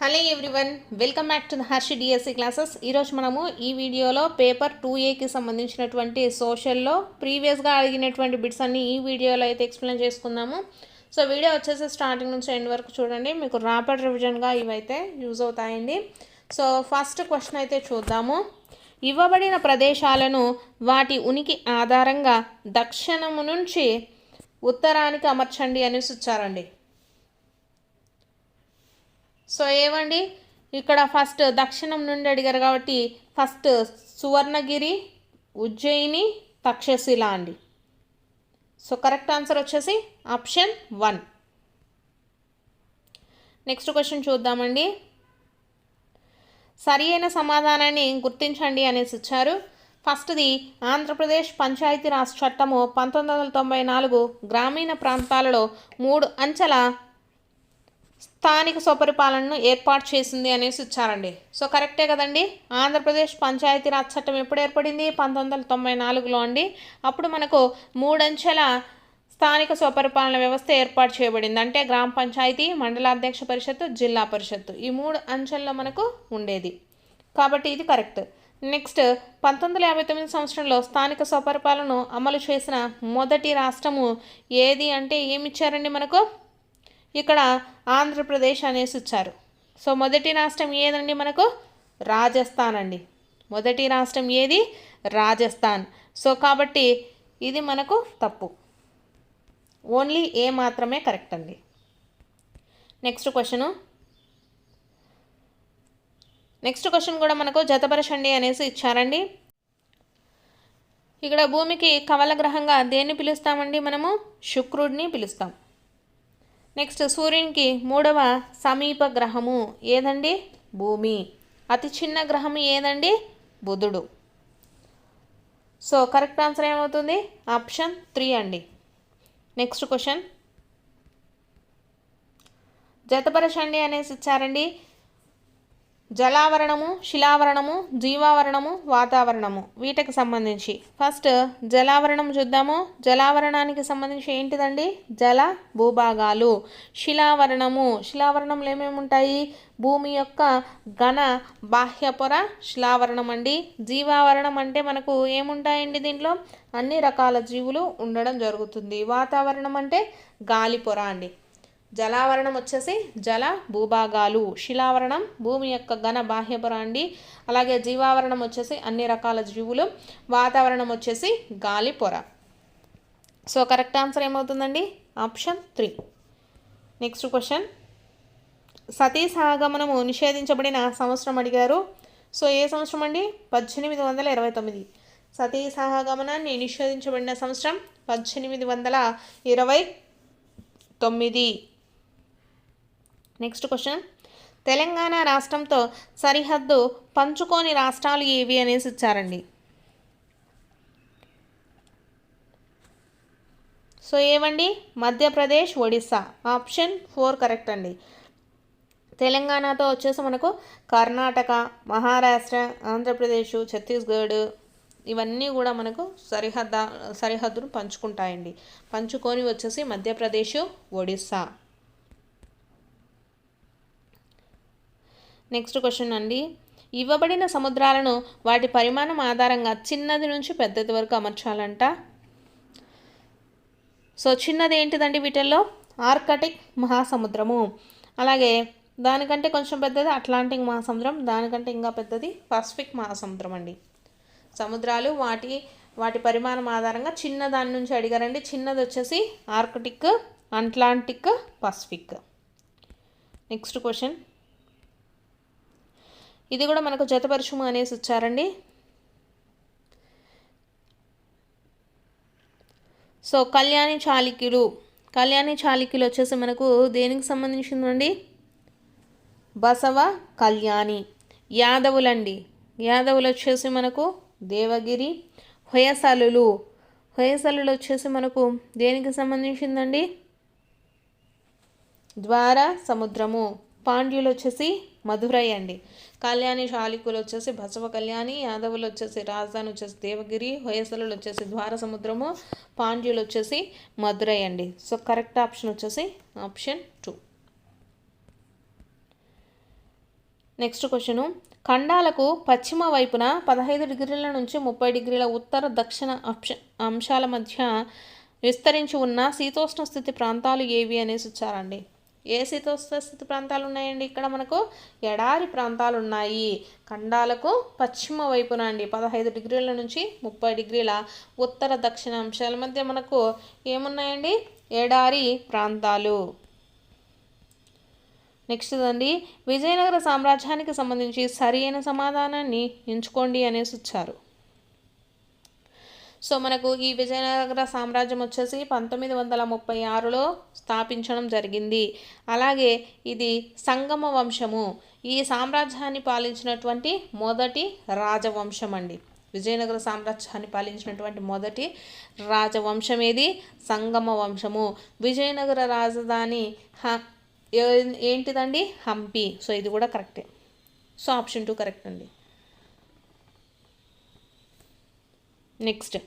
Hello everyone, welcome back to the Harshi DSC classes. ఈరోజు మనము ఈ వీడియోలో పేపర్ 2Aకి సంబంధించినటువంటి సోషల్లో ప్రీవియస్గా అడిగినటువంటి బిట్స్ అన్ని ఈ వీడియోలో అయితే ఎక్స్ప్లెయిన్ చేసుకుందాము. సో వీడియో వచ్చేసి స్టార్టింగ్ నుంచి ఎండ్ వరకు చూడండి, మీకు ర్యాపిడ్ రివిజన్గా ఇవైతే యూజ్ అవుతాయండి. సో ఫస్ట్ క్వశ్చన్ అయితే చూద్దాము. ఇవ్వబడిన ప్రదేశాలను వాటి ఉనికి ఆధారంగా దక్షిణము నుంచి ఉత్తరానికి అమర్చండి అనేసి ఇచ్చారండి. సో ఏమండి, ఇక్కడ ఫస్ట్ దక్షిణం నుండి అడిగారు కాబట్టి ఫస్ట్ సువర్ణగిరి, ఉజ్జయిని, తక్షశిల అండి. సో కరెక్ట్ ఆన్సర్ వచ్చేసి ఆప్షన్ 1. నెక్స్ట్ క్వశ్చన్ చూద్దామండి. సరి అయిన సమాధానాన్ని గుర్తించండి అనేసి ఇచ్చారు. ఫస్ట్ది ఆంధ్రప్రదేశ్ పంచాయతీరాజ్ చట్టము 1994 గ్రామీణ ప్రాంతాలలో 3 అంచెల స్థానిక స్వపరిపాలనను ఏర్పాటు చేసింది అనేసి ఇచ్చారండి. సో కరెక్టే కదండి. ఆంధ్రప్రదేశ్ పంచాయతీరాజ్ చట్టం ఎప్పుడు ఏర్పడింది? 1994లో అండి. అప్పుడు మనకు 3 అంచెల స్థానిక స్వపరిపాలన వ్యవస్థ ఏర్పాటు చేయబడింది. అంటే గ్రామ పంచాయతీ, మండలాధ్యక్ష పరిషత్తు, జిల్లా పరిషత్తు, ఈ 3 అంచెల్లో మనకు ఉండేది. కాబట్టి ఇది కరెక్ట్. నెక్స్ట్ 1959 సంవత్సరంలో స్థానిక స్వపరిపాలనను అమలు చేసిన మొదటి రాష్ట్రము ఏది అంటే ఏమి ఇచ్చారండి మనకు? ఇక్కడ ఆంధ్రప్రదేశ్ అనేసి ఇచ్చారు. సో మొదటి రాష్ట్రం ఏదండి మనకు? రాజస్థాన్ అండి. మొదటి రాష్ట్రం ఏది? రాజస్థాన్. సో కాబట్టి ఇది మనకు తప్పు. ఓన్లీ ఏ మాత్రమే కరెక్ట్ అండి. నెక్స్ట్ క్వశ్చన్ కూడా మనకు జతపరచండి అనేసి ఇచ్చారండి. ఇక్కడ భూమికి కవల గ్రహంగా దేన్ని పిలుస్తామండి? మనము శుక్రుడిని పిలుస్తాం. నెక్స్ట్ సూర్యునికి 3వ సమీప గ్రహము ఏదండి? భూమి. అతి చిన్న గ్రహము ఏదండి? బుధుడు. సో కరెక్ట్ ఆన్సర్ ఏమవుతుంది? ఆప్షన్ 3 అండి. నెక్స్ట్ క్వశ్చన్ జతపరచండి అనేసి ఇచ్చారండి. జలావరణము, శిలావరణము, జీవావరణము, వాతావరణము, వీటికి సంబంధించి ఫస్ట్ జలావరణం చూద్దాము. జలావరణానికి సంబంధించి ఏంటిదండి? జల భూభాగాలు. శిలావరణంలో ఏమేమి ఉంటాయి? భూమి యొక్క ఘన బాహ్య పొర శిలావరణం అండి. జీవావరణం అంటే మనకు ఏముంటాయండి? దీంట్లో అన్ని రకాల జీవులు ఉండడం జరుగుతుంది. వాతావరణం అంటే గాలి పొర అండి. జలావరణం వచ్చేసి జల భూభాగాలు, శిలావరణం భూమి యొక్క ఘన బాహ్య పొర అండి. అలాగే జీవావరణం వచ్చేసి అన్ని రకాల జీవులు, వాతావరణం వచ్చేసి గాలి పొర. సో కరెక్ట్ ఆన్సర్ ఏమవుతుందండి? ఆప్షన్ 3. నెక్స్ట్ క్వశ్చన్ సతీ సహగమనము నిషేధించబడిన సంవత్సరం అడిగారు. సో ఏ సంవత్సరం అండి? 1829. సతీ సహగమనాన్ని నిషేధించబడిన సంవత్సరం 1829. నెక్స్ట్ క్వశ్చన్ తెలంగాణ రాష్ట్రంతో సరిహద్దు పంచుకోని రాష్ట్రాలు ఏవి అనేసి ఇచ్చారండి. సో ఏవండి? మధ్యప్రదేశ్, ఒడిస్సా. ఆప్షన్ 4 కరెక్ట్ అండి. తెలంగాణతో వచ్చేసి మనకు కర్ణాటక, మహారాష్ట్ర, ఆంధ్రప్రదేశ్, ఛత్తీస్గఢ్ ఇవన్నీ కూడా మనకు సరిహద్దును పంచుకుంటాయండి. పంచుకొని వచ్చేసి మధ్యప్రదేశ్, ఒడిస్సా. నెక్స్ట్ క్వశ్చన్ అండి. ఇవ్వబడిన సముద్రాలను వాటి పరిమాణం ఆధారంగా చిన్నది నుంచి పెద్దది వరకు అమర్చాలంట. సో చిన్నది ఏంటిదండి? వీటిల్లో ఆర్కిటిక్ మహాసముద్రము, అలాగే దానికంటే కొంచెం పెద్దది అట్లాంటిక్ మహాసముద్రం, దానికంటే ఇంకా పెద్దది పసిఫిక్ మహాసముద్రం అండి. సముద్రాలు వాటి పరిమాణం ఆధారంగా చిన్న దాని నుంచి అడిగారండి. చిన్నది వచ్చేసి Arctic, Atlantic, Pacific. Next question ఇది కూడా మనకు జతపరచుము అనేసి ఇచ్చారండి. సో కళ్యాణి చాళుక్యులు వచ్చేసి మనకు దేనికి సంబంధించిందండి? బసవ కళ్యాణి. యాదవులండి. యాదవులు వచ్చేసి మనకు దేవగిరి. హొయసలులు వచ్చేసి మనకు దేనికి సంబంధించిందండి? ద్వార సముద్రము. పాండ్యులు వచ్చేసి మధురై అండి. కళ్యాణి చాళుక్యులు వచ్చేసి బసవ కళ్యాణి, యాదవులు వచ్చేసి రాజధాని వచ్చేసి దేవగిరి, హొయసలులు వచ్చేసి ద్వార సముద్రము, పాండ్యులు వచ్చేసి మధురై అండి. సో కరెక్ట్ ఆప్షన్ వచ్చేసి ఆప్షన్ 2. నెక్స్ట్ క్వశ్చను, ఖండాలకు పశ్చిమ వైపున 15 డిగ్రీల నుంచి 30 డిగ్రీల ఉత్తర దక్షిణ అంశాల మధ్య విస్తరించి ఉన్న శీతోష్ణ స్థితి ప్రాంతాలు ఏవి అనేసి ఇచ్చారండి. ఏ శీతోష్ణ స్థితి ప్రాంతాలు ఉన్నాయండి? ఇక్కడ మనకు ఎడారి ప్రాంతాలు ఉన్నాయి. ఖండాలకు పశ్చిమ వైపున అండి 15 డిగ్రీల నుంచి 30 డిగ్రీల ఉత్తర దక్షిణ అంశాల మధ్య మనకు ఏమున్నాయండి? ఎడారి ప్రాంతాలు. నెక్స్ట్ అండి, విజయనగర సామ్రాజ్యానికి సంబంధించి సరి అయిన సమాధానాన్ని ఎంచుకోండి అనేసి ఇచ్చారు. సో మనకు ఈ విజయనగర సామ్రాజ్యం వచ్చేసి 1936లో స్థాపించడం జరిగింది. అలాగే ఇది సంగమ వంశము. ఈ సామ్రాజ్యాన్ని పాలించినటువంటి మొదటి రాజవంశం అండి. విజయనగర సామ్రాజ్యాన్ని పాలించినటువంటి మొదటి రాజవంశం ఏది? సంగమ వంశము. విజయనగర రాజధాని ఏంటిదండి? హంపి. సో ఇది కూడా కరెక్టే. సో ఆప్షన్ 2 కరెక్ట్ అండి. నెక్స్ట్,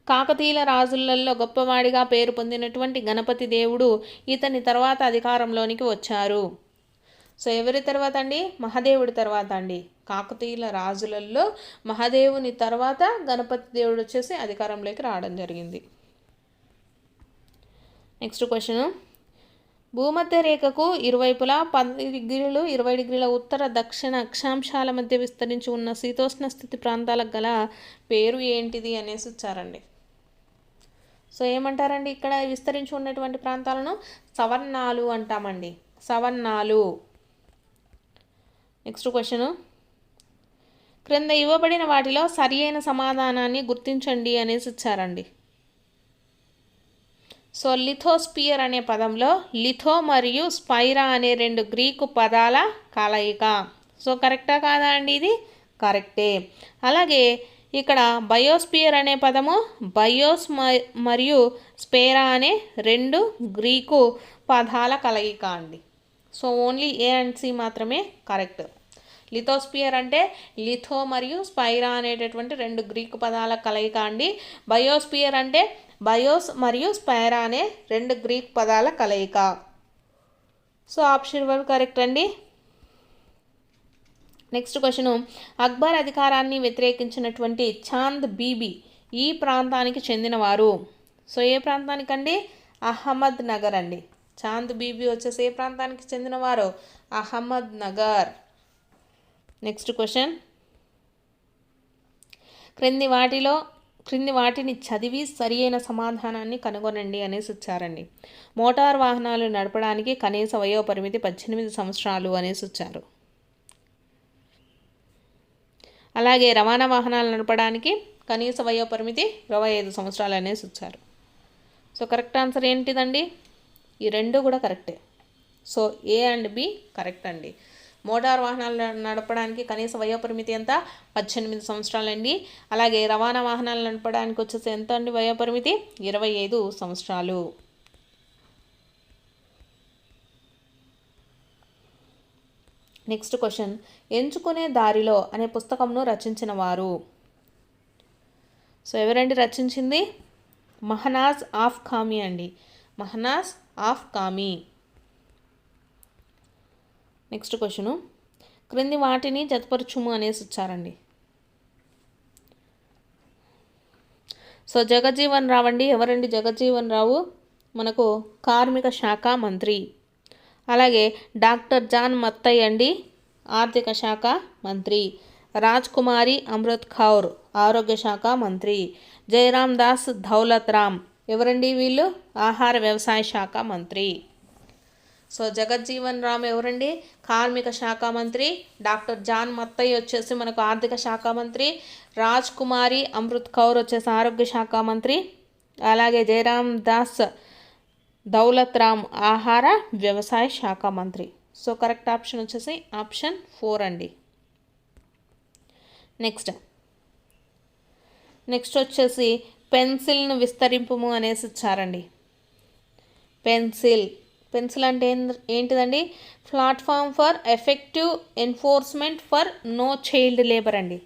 కాకతీయుల రాజులలో గొప్పవాడిగా పేరు పొందినటువంటి గణపతి దేవుడు ఇతని తర్వాత అధికారంలోనికి వచ్చారు. సో ఎవరి తర్వాత అండి? మహాదేవుడి తర్వాత అండి. కాకతీయుల రాజులలో మహాదేవుని తర్వాత గణపతి దేవుడు వచ్చేసి అధికారంలోకి రావడం జరిగింది. నెక్స్ట్ క్వశ్చన్, భూమధ్య రేఖకు ఇరువైపులా 10 డిగ్రీలు 20 డిగ్రీల ఉత్తర దక్షిణ అక్షాంశాల మధ్య విస్తరించి ఉన్న శీతోష్ణ స్థితి ప్రాంతాలకు గల పేరు ఏంటిది అనేసి ఇచ్చారండి. సో ఏమంటారండి? ఇక్కడ విస్తరించి ఉన్నటువంటి ప్రాంతాలను సవర్ణాలు అంటామండి. సవర్ణాలు. నెక్స్ట్ క్వశ్చన్, క్రింద ఇవ్వబడిన వాటిలో సరి అయిన సమాధానాన్ని గుర్తించండి అనేసి ఇచ్చారండి. సో లిథోస్పియర్ అనే పదంలో లిథో మరియు స్పైరా అనే 2 గ్రీకు పదాల కలయిక. సో కరెక్టా కాదా అండి? ఇది కరెక్టే. అలాగే ఇక్కడ బయోస్పియర్ అనే పదము బయోస్ మరియు స్పేరా అనే 2 గ్రీకు పదాల కలయిక అండి. So only A and C మాత్రమే కరెక్ట్. లిథోస్పియర్ అంటే లిథో మరియు స్పైరా అనేటటువంటి 2 గ్రీకు పదాల కలయిక అండి. బయోస్పియర్ అంటే బయోస్ మరియు స్పైరా అనే 2 గ్రీక్ పదాల కలయిక. సో ఆప్షన్ 1 కరెక్ట్ అండి. నెక్స్ట్ క్వశ్చన్, అక్బర్ అధికారాన్ని వ్యతిరేకించినటువంటి చాంద్ బీబీ ఈ ప్రాంతానికి చెందినవారు. సో ఏ ప్రాంతానికండి? అహ్మద్ నగర్ అండి. చాంద్ బీబీ వచ్చేసి ఏ ప్రాంతానికి చెందినవారు? అహ్మద్ నగర్. నెక్స్ట్ క్వశ్చన్, క్రింది వాటిని చదివి సరి అయిన సమాధానాన్ని కనుగొనండి అనేసి ఇచ్చారండి. మోటార్ వాహనాలు నడపడానికి కనీస వయోపరిమితి 18 సంవత్సరాలు అనేసి ఇచ్చారు. అలాగే రవాణా వాహనాలు నడపడానికి కనీస వయోపరిమితి 25 సంవత్సరాలు అనేసి ఇచ్చారు. సో కరెక్ట్ ఆన్సర్ ఏంటిదండి? ఈ 2 కూడా కరెక్టే. So A and B correct అండి. మోటార్ వాహనాలు నడపడానికి కనీస వయోపరిమితి ఎంత? 18 సంవత్సరాలండి. అలాగే రవాణా వాహనాలు నడపడానికి వచ్చేసి ఎంత అండి వయోపరిమితి? 25 సంవత్సరాలు. నెక్స్ట్ క్వశ్చన్, ఎంచుకునే దారిలో అనే పుస్తకంను రచించిన వారు. సో ఎవరండి రచించింది? మహనాజ్ ఆఫ్ కామి అండి. మహనాజ్ ఆఫ్ కామి. నెక్స్ట్ క్వశ్చను, క్రింది వాటిని జతపరచుము అనేసి ఇచ్చారండి. సో జగజ్జీవన్ రావు అండి. ఎవరండి జగజ్జీవన్ రావు? మనకు కార్మిక శాఖ మంత్రి. అలాగే డాక్టర్ జాన్ మత్తయ్య అండి, ఆర్థిక శాఖ మంత్రి. రాజ్ కుమారి అమృత్ కౌర్, ఆరోగ్య శాఖ మంత్రి. జయరామ్ దాస్ దౌలత్ రామ్, ఎవరండి వీళ్ళు? ఆహార వ్యవసాయ శాఖ మంత్రి. సో జగజ్జీవన్ రామ్ ఎవరండి? కార్మిక శాఖ మంత్రి. డాక్టర్ జాన్ మత్తయ్య వచ్చేసి మనకు ఆర్థిక శాఖ మంత్రి. రాజ్ కుమారి అమృత్ కౌర్ వచ్చేసి ఆరోగ్య శాఖ మంత్రి. అలాగే జయరామ్ దాస్ దౌలత్ రామ్ ఆహార వ్యవసాయ శాఖ మంత్రి. సో కరెక్ట్ ఆప్షన్ వచ్చేసి ఆప్షన్ 4 అండి. నెక్స్ట్ వచ్చేసి పెన్సిల్ను విస్తరింపుము అనేసి ఇచ్చారండి. పెన్సిల్ అంటే ఏంటిదండి? Platform for effective enforcement for no child labour అండి.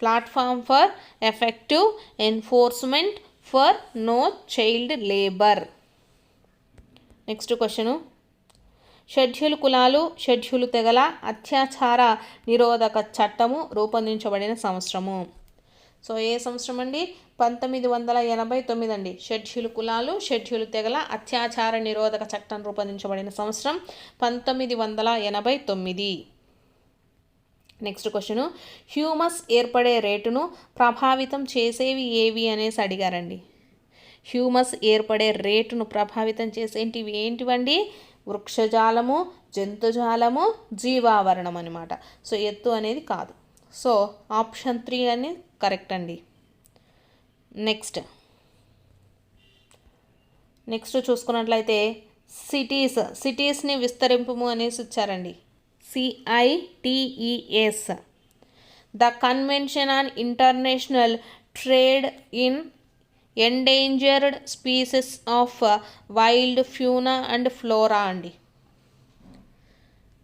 Platform for effective enforcement for no child labour. Next question, schedule కులాలు షెడ్యూల్ తెగల అత్యాచార నిరోధక చట్టము రూపొందించబడిన సంవత్సరము. సో ఏ సంవత్సరం అండి? 1989 అండి. షెడ్యూల్ కులాలు షెడ్యూల్ తెగల అత్యాచార నిరోధక చట్టం రూపొందించబడిన సంవత్సరం 1989. నెక్స్ట్ క్వశ్చన్, హ్యూమస్ ఏర్పడే రేటును ప్రభావితం చేసేవి ఏవి అనేసి అడిగారండి. హ్యూమస్ ఏర్పడే రేటును ప్రభావితం చేసేటివి ఏంటివండి? వృక్షజాలము, జంతుజాలము, జీవావరణం అనమాట. సో ఎత్తు అనేది కాదు. సో ఆప్షన్ 3 అని కరెక్ట్ అండి. నెక్స్ట్ చూసుకున్నట్లయితే సిటీస్ని విస్తరింపుము అనేసి ఇచ్చారండి. CITES, the convention on international trade in endangered species of wild fauna and flora అండి.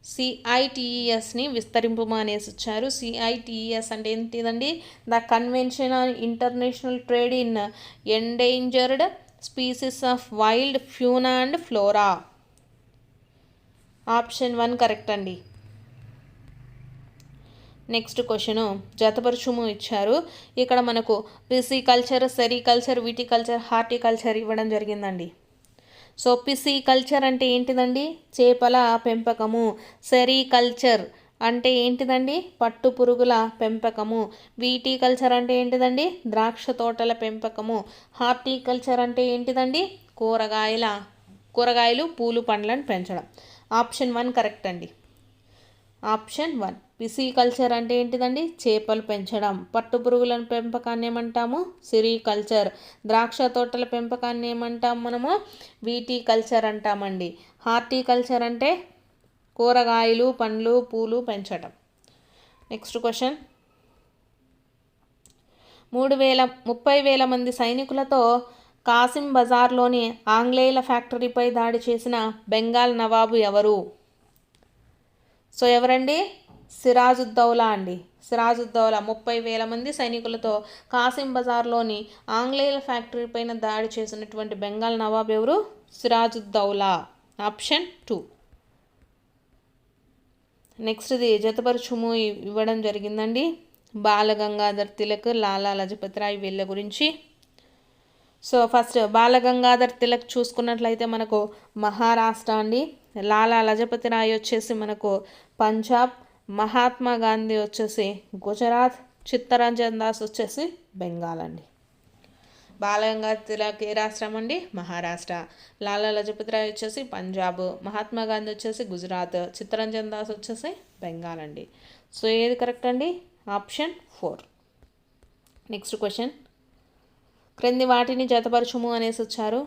CITESని విస్తరింపుము అనేసి ఇచ్చారు. CITES అంటే ఏంటిదండి? The convention on international trade in endangered species of wild fauna and flora. Option 1 correct అండి. నెక్స్ట్ క్వశ్చను జతపరుచుము ఇచ్చారు. ఇక్కడ మనకు పిసికల్చర్, సెరికల్చర్, విటికల్చర్, హార్టికల్చర్ ఇవ్వడం జరిగిందండి. సో పిసికల్చర్ అంటే ఏంటిదండి? చేపల పెంపకము. సెరికల్చర్ అంటే ఏంటిదండి? పట్టు పురుగుల పెంపకము. విటికల్చర్ అంటే ఏంటిదండి? ద్రాక్ష తోటల పెంపకము. హార్టికల్చర్ అంటే ఏంటిదండి? కూరగాయలు, పూలు, పండ్లను పెంచడం. ఆప్షన్ 1 కరెక్ట్ అండి. ఆప్షన్ 1. పిసికల్చర్ అంటే ఏంటిదండి? చేపలు పెంచడం. పట్టు పురుగుల పెంపకాన్ని ఏమంటాము? సెరికల్చర్. ద్రాక్ష తోటల పెంపకాన్ని ఏమంటాము మనము? విటికల్చర్ అంటామండి. హార్టికల్చర్ అంటే కూరగాయలు, పండ్లు, పూలు పెంచడం. నెక్స్ట్ క్వశ్చన్, 30,000 మంది సైనికులతో కాసిం బజార్లోని ఆంగ్లేయుల ఫ్యాక్టరీపై దాడి చేసిన బెంగాల్ నవాబు ఎవరు? సో ఎవరండి? సిరాజుద్దౌలా అండి. సిరాజుద్దౌలా 30,000 మంది సైనికులతో కాసిం బజార్లోని ఆంగ్లేయుల ఫ్యాక్టరీ పైన దాడి చేసినటువంటి బెంగాల్ నవాబ్ ఎవరు? సిరాజుద్దౌలా. ఆప్షన్ 2. నెక్స్ట్ది జతపరుచుము ఇవ్వడం జరిగిందండి. బాలగంగాధర్ తిలక్, లాలా లజపతి రాయ్ వీళ్ళ గురించి. సో ఫస్ట్ బాలగంగాధర్ తిలక్ చూసుకున్నట్లయితే మనకు మహారాష్ట్ర అండి. లాలా లజపతి రాయ్ వచ్చేసి మనకు పంజాబ్, మహాత్మా గాంధీ వచ్చేసి గుజరాత్, చిత్తరంజన్ దాస్ వచ్చేసి బెంగాల్ అండి. బాలగంగాధర్ తిలక్ ఏ రాష్ట్రం అండి? మహారాష్ట్ర. లాలా లజపతి రాయ్ వచ్చేసి పంజాబ్, మహాత్మా గాంధీ వచ్చేసి గుజరాత్, చిత్తరంజన్ దాస్ వచ్చేసి బెంగాల్ అండి. సో ఏది కరెక్ట్ అండి? ఆప్షన్ 4. నెక్స్ట్ క్వశ్చన్, క్రింది వాటిని జతపరచుము అనేసి వచ్చారు.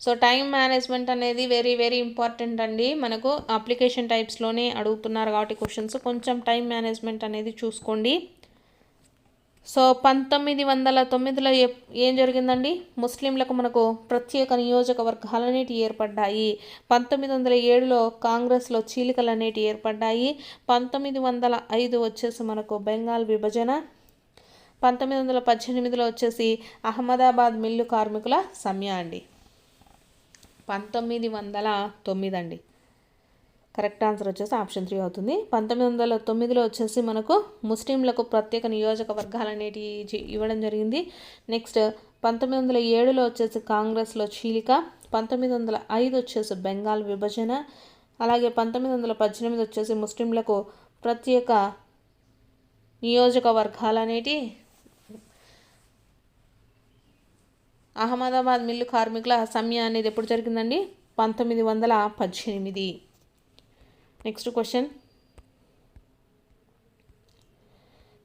సో టైం మేనేజ్మెంట్ అనేది వెరీ వెరీ ఇంపార్టెంట్ అండి. మనకు అప్లికేషన్ టైప్స్లోనే అడుగుతున్నారు కాబట్టి క్వశ్చన్స్ కొంచెం టైం మేనేజ్మెంట్ అనేది చూసుకోండి. సో 1909లో ఏం జరిగిందండి? ముస్లింలకు మనకు ప్రత్యేక నియోజకవర్గాలు అనేటివి ఏర్పడ్డాయి. 1907లో కాంగ్రెస్లో చీలికలు అనేటివి ఏర్పడ్డాయి. 1905 వచ్చేసి మనకు బెంగాల్ విభజన. 1918లో వచ్చేసి అహ్మదాబాద్ మిల్లు కార్మికుల సమ్మె అండి. 1909 అండి. కరెక్ట్ ఆన్సర్ వచ్చేసి ఆప్షన్ 3 అవుతుంది. 1909లో వచ్చేసి మనకు ముస్లింలకు ప్రత్యేక నియోజకవర్గాలు అనేటివి ఇవ్వడం జరిగింది. నెక్స్ట్ 1907లో వచ్చేసి కాంగ్రెస్లో చీలిక. 1905 వచ్చేసి బెంగాల్ విభజన. అలాగే 1918 వచ్చేసి ముస్లింలకు ప్రత్యేక నియోజకవర్గాలు అనేటివి. అహ్మదాబాద్ మిల్లు కార్మికుల సమ్మె అనేది ఎప్పుడు జరిగిందండి? 1918. నెక్స్ట్ క్వశ్చన్,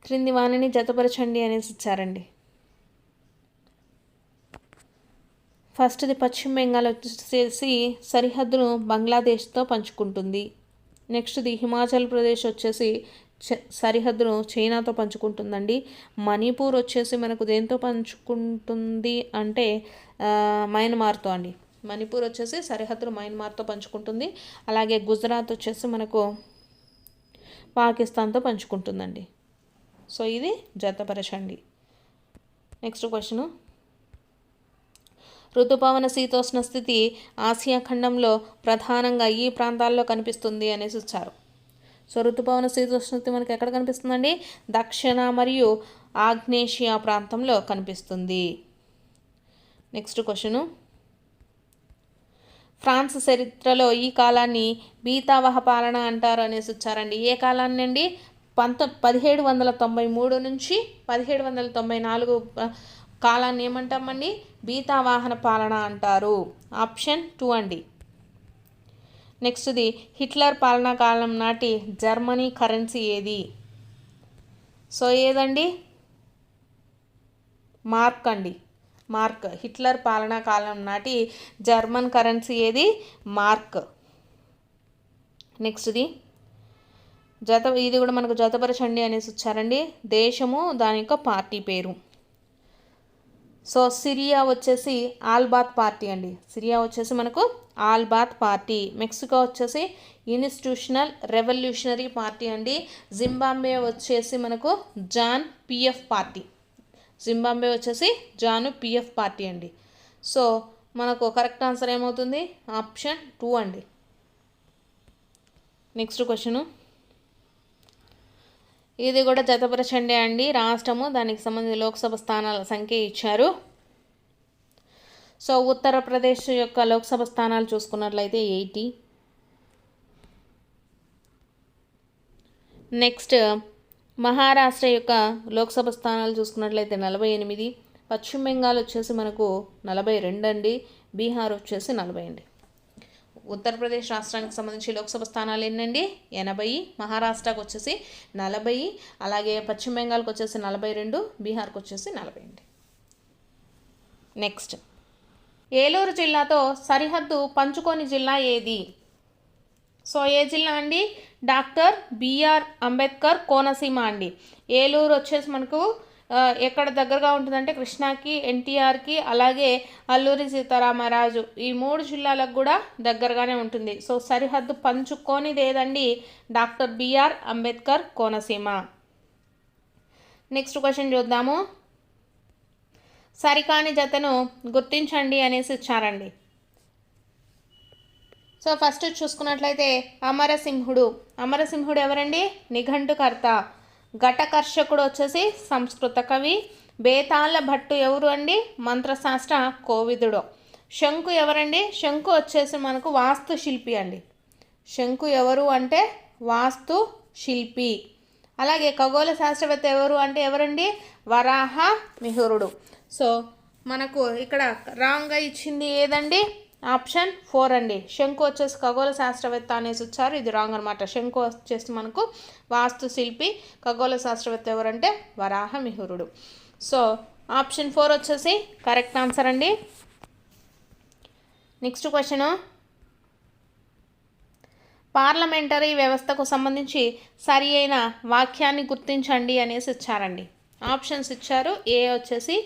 క్రింది వాణిని జతపరచండి అనేసి ఇచ్చారండి. ఫస్ట్ది పశ్చిమ బెంగాల్ వచ్చేసి సరిహద్దును బంగ్లాదేశ్తో పంచుకుంటుంది. నెక్స్ట్ది హిమాచల్ ప్రదేశ్ వచ్చేసి సరిహద్దును చైనాతో పంచుకుంటుందండి. మణిపూర్ వచ్చేసి మనకు దేంతో పంచుకుంటుంది అంటే మయన్మార్తో అండి. మణిపూర్ వచ్చేసి సరిహద్దును మయన్మార్తో పంచుకుంటుంది. అలాగే గుజరాత్ వచ్చేసి మనకు పాకిస్తాన్తో పంచుకుంటుందండి. సో ఇది జతపరచండి. నెక్స్ట్ క్వశ్చన్, ఋతుపవన శీతోష్ణ స్థితి ఆసియా ఖండంలో ప్రధానంగా ఈ ప్రాంతాల్లో కనిపిస్తుంది అనేసి ఇచ్చారు. సో ఋతుపవన శీతోష్ణ స్థితి మనకి ఎక్కడ కనిపిస్తుందండి? దక్షిణ మరియు ఆగ్నేషియా ప్రాంతంలో కనిపిస్తుంది. నెక్స్ట్ క్వశ్చను, ఫ్రాన్స్ చరిత్రలో ఈ కాలాన్ని బీతావహ పాలన అంటారు అనేసి వచ్చారండి. ఏ కాలాన్ని అండి? 1793 నుంచి 1794 కాలాన్ని ఏమంటామండి? బీతావాహన పాలన అంటారు. ఆప్షన్ 2 అండి. నెక్స్ట్ది, హిట్లర్ పాలనా కాలం నాటి జర్మనీ కరెన్సీ ఏది? సో ఏదండి? మార్క్ అండి. మార్క్. హిట్లర్ పాలనా కాలం నాటి జర్మన్ కరెన్సీ ఏది? మార్క్. నెక్స్ట్ది, ఇది కూడా మనకు జతపరచండి అనేసి వచ్చారండి. దేశము, దాని యొక్క పార్టీ పేరు. సో సిరియా వచ్చేసి ఆల్బాత్ పార్టీ అండి. సిరియా వచ్చేసి మనకు ఆల్బాత్ పార్టీ. మెక్సికో వచ్చేసి ఇన్స్టిట్యూషనల్ రెవల్యూషనరీ పార్టీ అండి. జింబాబ్వే వచ్చేసి మనకు జాన్ పిఎఫ్ పార్టీ. జింబాబ్వే వచ్చేసి జాను పిఎఫ్ పార్టీ అండి. సో మనకు కరెక్ట్ ఆన్సర్ ఏమవుతుంది? ఆప్షన్ 2 అండి. నెక్స్ట్ క్వశ్చను, ఇది కూడా జతపరచండి అండి. రాష్ట్రము, దానికి సంబంధించి లోక్సభ స్థానాల సంఖ్య ఇచ్చారు. సో ఉత్తరప్రదేశ్ యొక్క లోక్సభ స్థానాలు చూసుకున్నట్లయితే 80. నెక్స్ట్ మహారాష్ట్ర యొక్క లోక్సభ స్థానాలు చూసుకున్నట్లయితే 48. పశ్చిమ బెంగాల్ వచ్చేసి మనకు 42 అండి. బీహార్ వచ్చేసి 40 అండి. ఉత్తరప్రదేశ్ రాష్ట్రానికి సంబంధించి లోక్సభ స్థానాలు ఎన్నండి? 80. మహారాష్ట్రకు వచ్చేసి 40, అలాగే పశ్చిమ బెంగాల్కి వచ్చేసి 42, బీహార్కి వచ్చేసి 40 అండి. నెక్స్ట్, ఏలూరు జిల్లాతో సరిహద్దు పంచుకోని జిల్లా ఏది? సో ఏ జిల్లా అండి? డాక్టర్ బిఆర్ అంబేద్కర్ కోనసీమ అండి. ఏలూరు వచ్చేసి మనకు ఎక్కడ దగ్గరగా ఉంటుందంటే కృష్ణాకి, ఎన్టీఆర్కి, అలాగే అల్లూరి సీతారామరాజు, ఈ 3 జిల్లాలకు కూడా దగ్గరగానే ఉంటుంది. సో సరిహద్దు పంచుకోనిది ఏదండి? Doctor BR Ambedkar Konaseema. Next question చూద్దాము. సరికాని జతను గుర్తించండి అనేసి ఇచ్చారండి. సో ఫస్ట్ చూసుకున్నట్లయితే అమరసింహుడు. అమరసింహుడు ఎవరండి? నిఘంటుకర్త. ఘటకర్షకుడు వచ్చేసి సంస్కృత కవి. బేతాళ భట్టు ఎవరు అండి? మంత్రశాస్త్ర కోవిదుడు. శంకు ఎవరండి? శంకు వచ్చేసి మనకు వాస్తు శిల్పి అండి. శంకు ఎవరు అంటే వాస్తు శిల్పి. అలాగే ఖగోళ శాస్త్రవేత్త ఎవరు అంటే ఎవరండి? వరాహ మిహిరుడు. సో మనకు ఇక్కడ రాంగ్గా ఇచ్చింది ఏదండి? ఆప్షన్ 4 అండి. శంకు వచ్చేసి ఖగోళ శాస్త్రవేత్త అనేసి వచ్చారు, ఇది రాంగ్ అనమాట. శంకు వచ్చేసి మనకు వాస్తు శిల్పి, ఖగోళ శాస్త్రవేత్త ఎవరంటే వరాహ మిహిరుడు. సో ఆప్షన్ 4 వచ్చేసి కరెక్ట్ ఆన్సర్ అండి. నెక్స్ట్ క్వశ్చన్, పార్లమెంటరీ వ్యవస్థకు సంబంధించి సరి అయిన వాక్యాన్ని గుర్తించండి అనేసి ఇచ్చారండి. ఆప్షన్స్ ఇచ్చారు. ఏ వచ్చేసి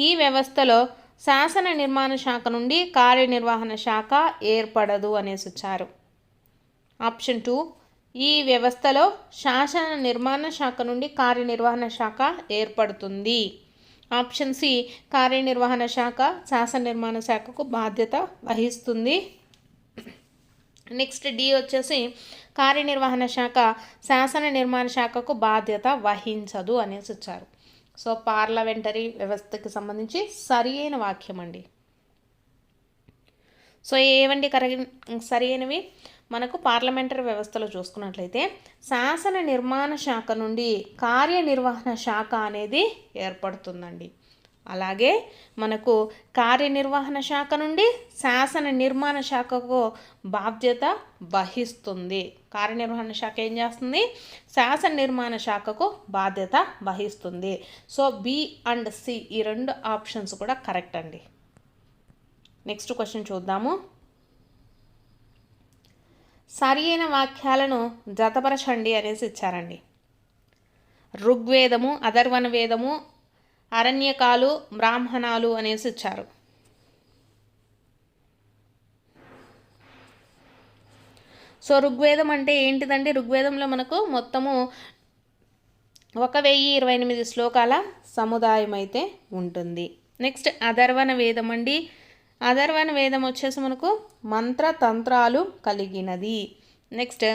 ఈ వ్యవస్థలో శాసన నిర్మాణ శాఖ నుండి కార్యనిర్వహణ శాఖ ఏర్పడదు అనేసి ఇచ్చారు. ఆప్షన్ 2, ఈ వ్యవస్థలో శాసన నిర్మాణ శాఖ నుండి కార్యనిర్వహణ శాఖ ఏర్పడుతుంది. ఆప్షన్ సి, కార్యనిర్వహణ శాఖ శాసన నిర్మాణ శాఖకు బాధ్యత వహిస్తుంది. నెక్స్ట్ డి వచ్చేసి కార్యనిర్వహణ శాఖ శాసన నిర్మాణ శాఖకు బాధ్యత వహించదు అనేసి ఇచ్చారు. సో పార్లమెంటరీ వ్యవస్థకి సంబంధించి సరి అయిన వాక్యం అండి. సో ఏవండి సరి అయినవి? మనకు పార్లమెంటరీ వ్యవస్థలో చూసుకున్నట్లయితే శాసన నిర్మాణ శాఖ నుండి కార్యనిర్వహణ శాఖ అనేది ఏర్పడుతుందండి. అలాగే మనకు కార్యనిర్వహణ శాఖ నుండి శాసన నిర్మాణ శాఖకు బాధ్యత వహిస్తుంది. కార్యనిర్వహణ శాఖ ఏం చేస్తుంది? శాసన నిర్మాణ శాఖకు బాధ్యత వహిస్తుంది. సో బి అండ్ సి, ఈ 2 ఆప్షన్స్ కూడా కరెక్ట్ అండి. నెక్స్ట్ క్వశ్చన్ చూద్దాము. సరి అయిన వాక్యాలను జతపరచండి అనేసి ఇచ్చారండి. ఋగ్వేదము, అథర్వణ వేదము, అరణ్యకాలు, బ్రాహ్మణాలు అనేసి ఇచ్చారు. సో ఋగ్వేదం అంటే ఏంటిదండి? ఋగ్వేదంలో మనకు మొత్తము 1028 శ్లోకాల సముదాయం అయితే ఉంటుంది. నెక్స్ట్ అథర్వణ వేదం అండి. అథర్వణ వేదం వచ్చేసి మనకు మంత్రతంత్రాలు కలిగినది. నెక్స్ట్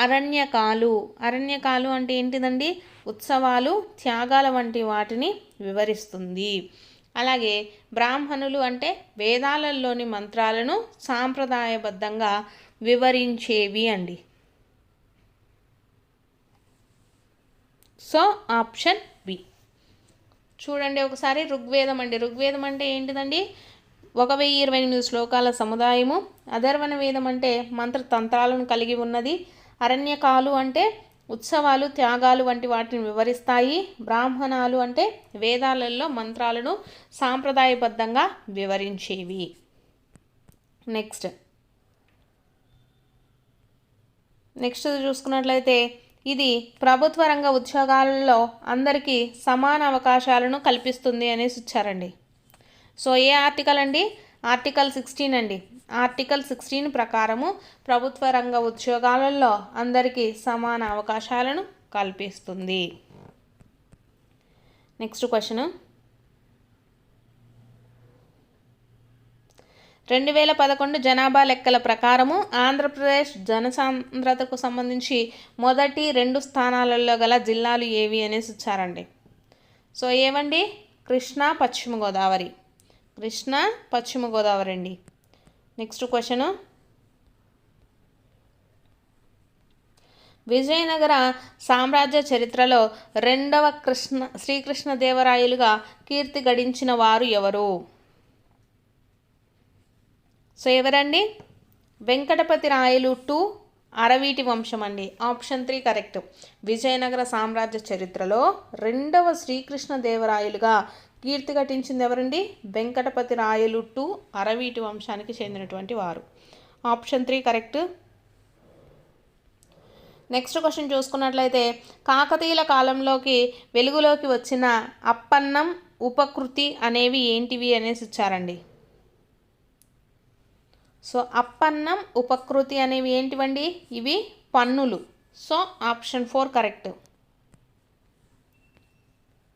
అరణ్యకాలు. అరణ్యకాలు అంటే ఏంటిదండి? ఉత్సవాలు, త్యాగాల వంటి వాటిని వివరిస్తుంది. అలాగే బ్రాహ్మణులు అంటే వేదాలలోని మంత్రాలను సాంప్రదాయబద్ధంగా వివరించేవి అండి. So option B. చూడండి ఒకసారి ఋగ్వేదం అండి. ఋగ్వేదం అంటే ఏంటిదండి? 1028 శ్లోకాల సముదాయము. అథర్వణ వేదం అంటే మంత్రతంత్రాలను కలిగి ఉన్నది. అరణ్యకాలు అంటే ఉత్సవాలు, త్యాగాలు వంటి వాటిని వివరిస్తాయి. బ్రాహ్మణాలు అంటే వేదాలలో మంత్రాలను సాంప్రదాయబద్ధంగా వివరించేవి. నెక్స్ట్ చూసుకున్నట్లయితే ఇది ప్రభుత్వ రంగ ఉద్యోగాలలో అందరికీ సమాన అవకాశాలను కల్పిస్తుంది అనేసి ఇచ్చారండి. సో ఏ ఆర్టికల్ అండి? ఆర్టికల్ 16 అండి. ఆర్టికల్ 16 ప్రకారము ప్రభుత్వ రంగ ఉద్యోగాలలో అందరికీ సమాన అవకాశాలను కల్పిస్తుంది. నెక్స్ట్ క్వశ్చన్, 2011 జనాభా లెక్కల ప్రకారము ఆంధ్రప్రదేశ్ జనసాంద్రతకు సంబంధించి మొదటి 2 స్థానాలలో గల జిల్లాలు ఏవి అనేసి ఇచ్చారండి. సో ఏవండి? కృష్ణా, పశ్చిమ గోదావరి. కృష్ణా, పశ్చిమ గోదావరి అండి. నెక్స్ట్ క్వశ్చన్, విజయనగర సామ్రాజ్య చరిత్రలో రెండవ శ్రీకృష్ణదేవరాయలుగా కీర్తి గడించిన వారు ఎవరు? సో ఎవరండి? వెంకటపతి రాయలు టు అరవీటి వంశం అండి. Option 3 correct. విజయనగర సామ్రాజ్య చరిత్రలో రెండవ శ్రీకృష్ణదేవరాయలుగా కీర్తి గడించింది ఎవరండి? వెంకటపతి రాయలు టు అరవీటి వంశానికి చెందినటువంటి వారు. Option 3 correct. నెక్స్ట్ క్వశ్చన్ చూసుకున్నట్లయితే కాకతీయుల కాలంలోకి వెలుగులోకి వచ్చిన అప్పన్నం, ఉపకృతి అనేవి ఏంటివి అనేసి ఇచ్చారండి. సో అప్పన్నం, ఉపకృతి అనేవి ఏంటివండి? ఇవి పన్నులు. So option 4 correct.